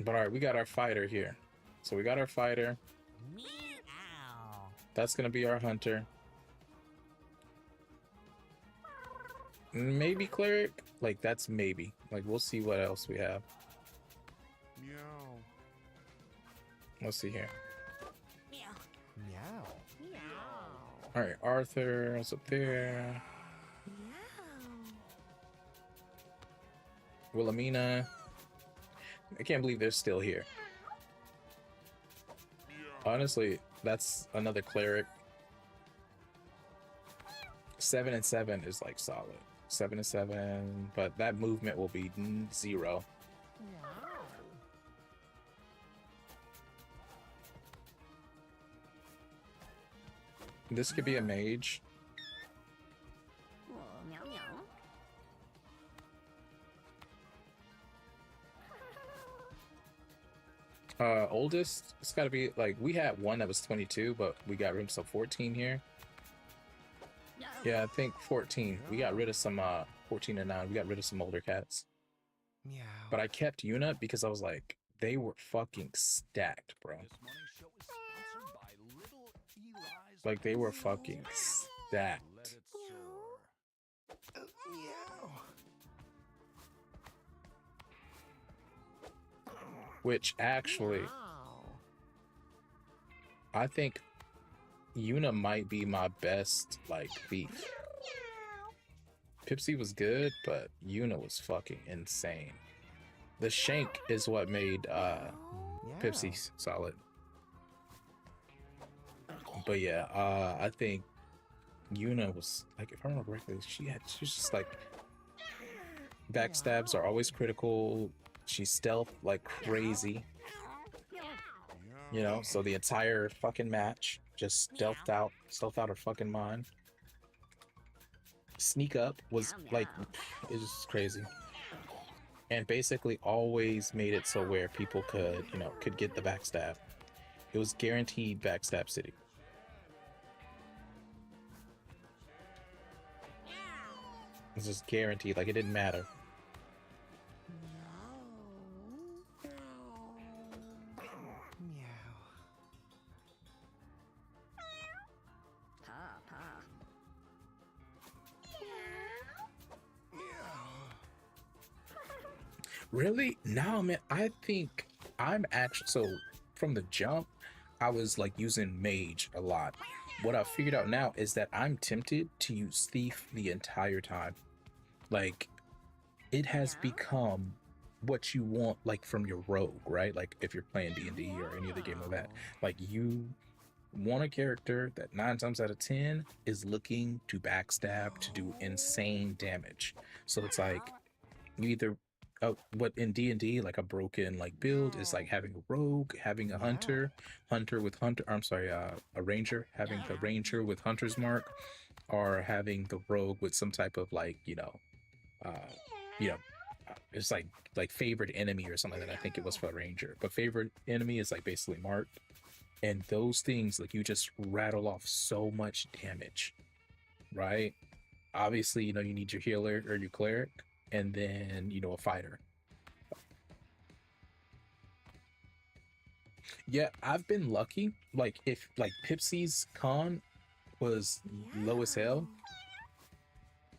A: But all right, we got our fighter here. So we got our fighter.
C: Meow.
A: That's gonna be our hunter. Maybe cleric. Like that's maybe. Like we'll see what else we have.
B: Meow.
A: Let's see here.
C: Meow.
D: Meow.
C: Meow.
A: All right, Arthur is up there. Wilhelmina. I can't believe they're still here. Honestly, that's another cleric. 7 and 7 is like solid. 7 and 7, but that movement will be 0. This could be a mage.
C: Oh, meow meow.
A: Oldest, it's got to be like we had one that was 22, but we got rid of some 14 here.
C: Meow.
A: Yeah, I think 14. We got rid of some 14 and 9. We got rid of some older cats.
D: Meow.
A: But I kept Yuna because I was like, they were fucking stacked, bro.
B: This morning's show is sponsored by Little Eli's.
A: Like they were fucking
B: Let
A: stacked.
B: it soar.
D: Meow.
A: Which actually, I think Yuna might be my best like thief. Pipsy was good, but Yuna was fucking insane. The shank is what made Pipsy solid. But yeah, I think Yuna was like, if I remember correctly, she's just like backstabs are always critical. She's stealth like crazy, you know. So the entire fucking match just stealthed out her fucking mind. Sneak up was like, it's just crazy. And basically always made it so where people could, you know, could get the backstab. It was guaranteed backstab city. It was just guaranteed, like it didn't matter.
D: Meow.
C: Pa, pa.
A: Really? No, man. I think I'm actually, so from the jump, I was like using mage a lot. What I figured out now is that I'm tempted to use thief the entire time. Like, it has become what you want, like from your rogue, right? Like if you're playing D&D or any other game like that, like you want a character that 9 times out of 10 is looking to backstab to do insane damage. So it's like you either what in D&D, like a broken like build is like having a rogue, having a hunter with hunter, I'm sorry, a ranger, having the ranger with hunter's mark, or having the rogue with some type of like uh you know it's like favorite enemy or something. That I think it was for a ranger, but favorite enemy is like basically marked. And those things, like, you just rattle off so much damage, right? Obviously, you need your healer or your cleric, and then a fighter. Yeah, I've been lucky. Like if like Pipsy's con was low as hell,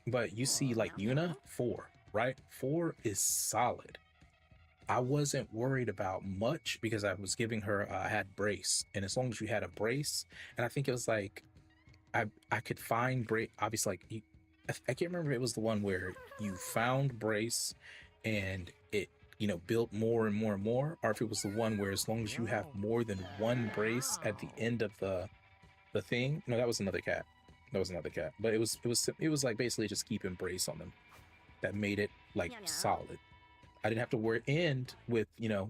A: but you see like Yuna 4, right? 4 is solid. I wasn't worried about much because I was giving her I had brace, and as long as you had a brace, and I think it was like I could find brace. Obviously, like I can't remember if it was the one where you found brace and it built more and more and more, or if it was the one where as long as you have more than one brace at the end of the thing. No, that was another cat. That was another cat. But it was like basically just keeping brace on them that made it like solid. I didn't have to worry. And with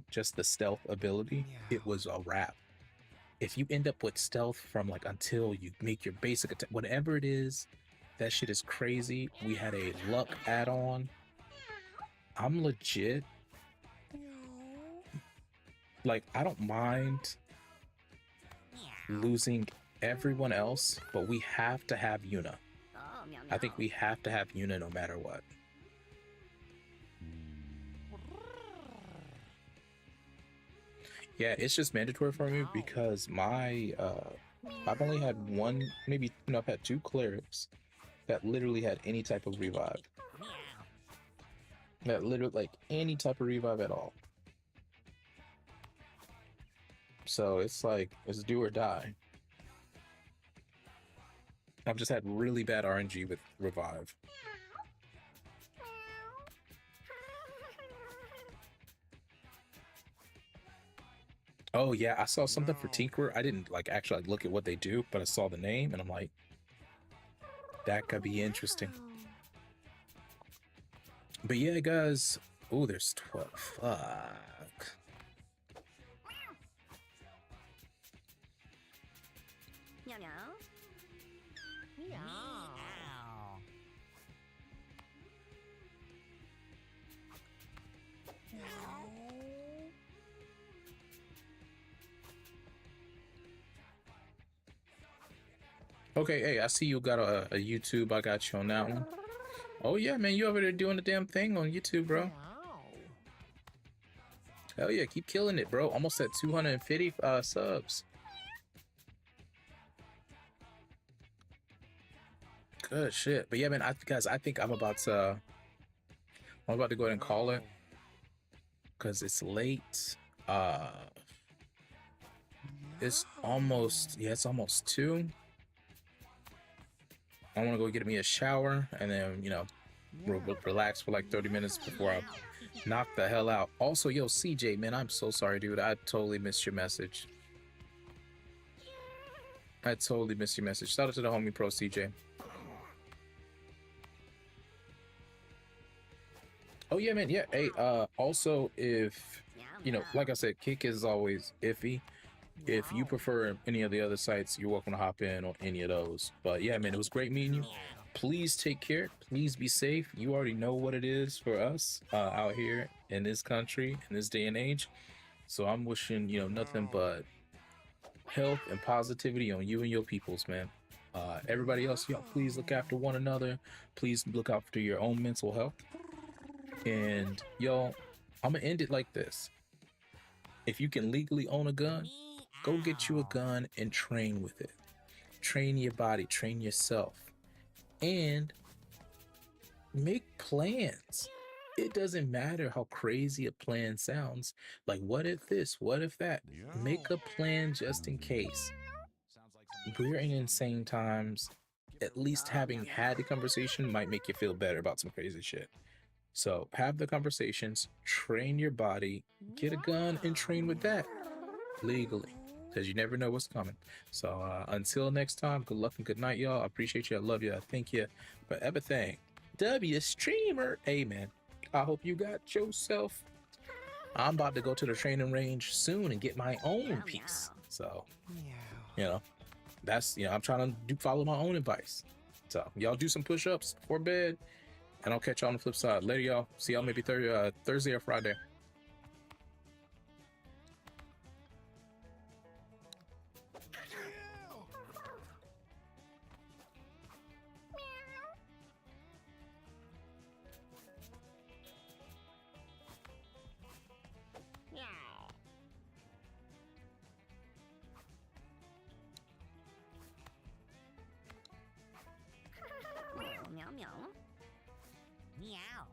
A: just the stealth ability, it was a wrap. If you end up with stealth from like until you make your basic attack, whatever it is, that shit is crazy. We had a luck add-on. I'm legit. Like, I don't mind losing everyone else, but we have to have Yuna. I think we have to have Yuna no matter what. Yeah, it's just mandatory for me because my I've only had one, maybe I've had 2 clerics that literally had any type of revive. That literally like any type of revive at all. So it's like it's do or die. I've just had really bad RNG with revive. Oh yeah, I saw something for Tinkerer. I didn't like actually like, look at what they do, but I saw the name and I'm like, that could be interesting. But yeah, guys. Oh, there's 12. Fuck.
C: Meow meow. Meow.
A: Okay, hey, I see you got a YouTube. I got you on that one. Oh yeah, man, you over there doing the damn thing on YouTube, bro. Hell yeah, keep killing it, bro. Almost at 250 subs. Good shit. But yeah, man, guys, I think I'm about to go ahead and call it because it's late. It's almost it's almost 2. I want to go get me a shower and then relax for like 30 minutes before I knock the hell out. Also, yo, CJ, man, I'm so sorry, dude. I totally missed your message. I totally missed your message. Shout out to the homie pro CJ. Oh yeah, man. Yeah. Hey, also, if like I said, Kick is always iffy. If you prefer any of the other sites, you're welcome to hop in on any of those. But yeah, man, it was great meeting you. Please take care. Please be safe. You already know what it is for us out here in this country, in this day and age. So I'm wishing, nothing but health and positivity on you and your peoples, man. Everybody else, y'all, please look after one another. Please look after your own mental health. And y'all, I'm gonna end it like this. If you can legally own a gun, go get you a gun and train with it. Train your body, train yourself, and make plans. It doesn't matter how crazy a plan sounds. Like, what if this? What if that? Make a plan just in case. We're in insane times. At least having had the conversation might make you feel better about some crazy shit. So have the conversations, train your body, get a gun and train with that legally, because you never know what's coming. So until next time, good luck and good night, y'all. I appreciate you. I love you. I thank you for everything. W streamer, amen. I hope you got yourself. I'm about to go to the training range soon and get my own
C: Meow,
A: piece.
C: meow.
A: So,
D: Meow.
A: you know, that's, I'm trying to follow my own advice. So y'all do some push-ups before bed, and I'll catch y'all on the flip side. Later, y'all. See y'all maybe Thursday or Friday.
C: Meow. Meow, meow, meow. Meow.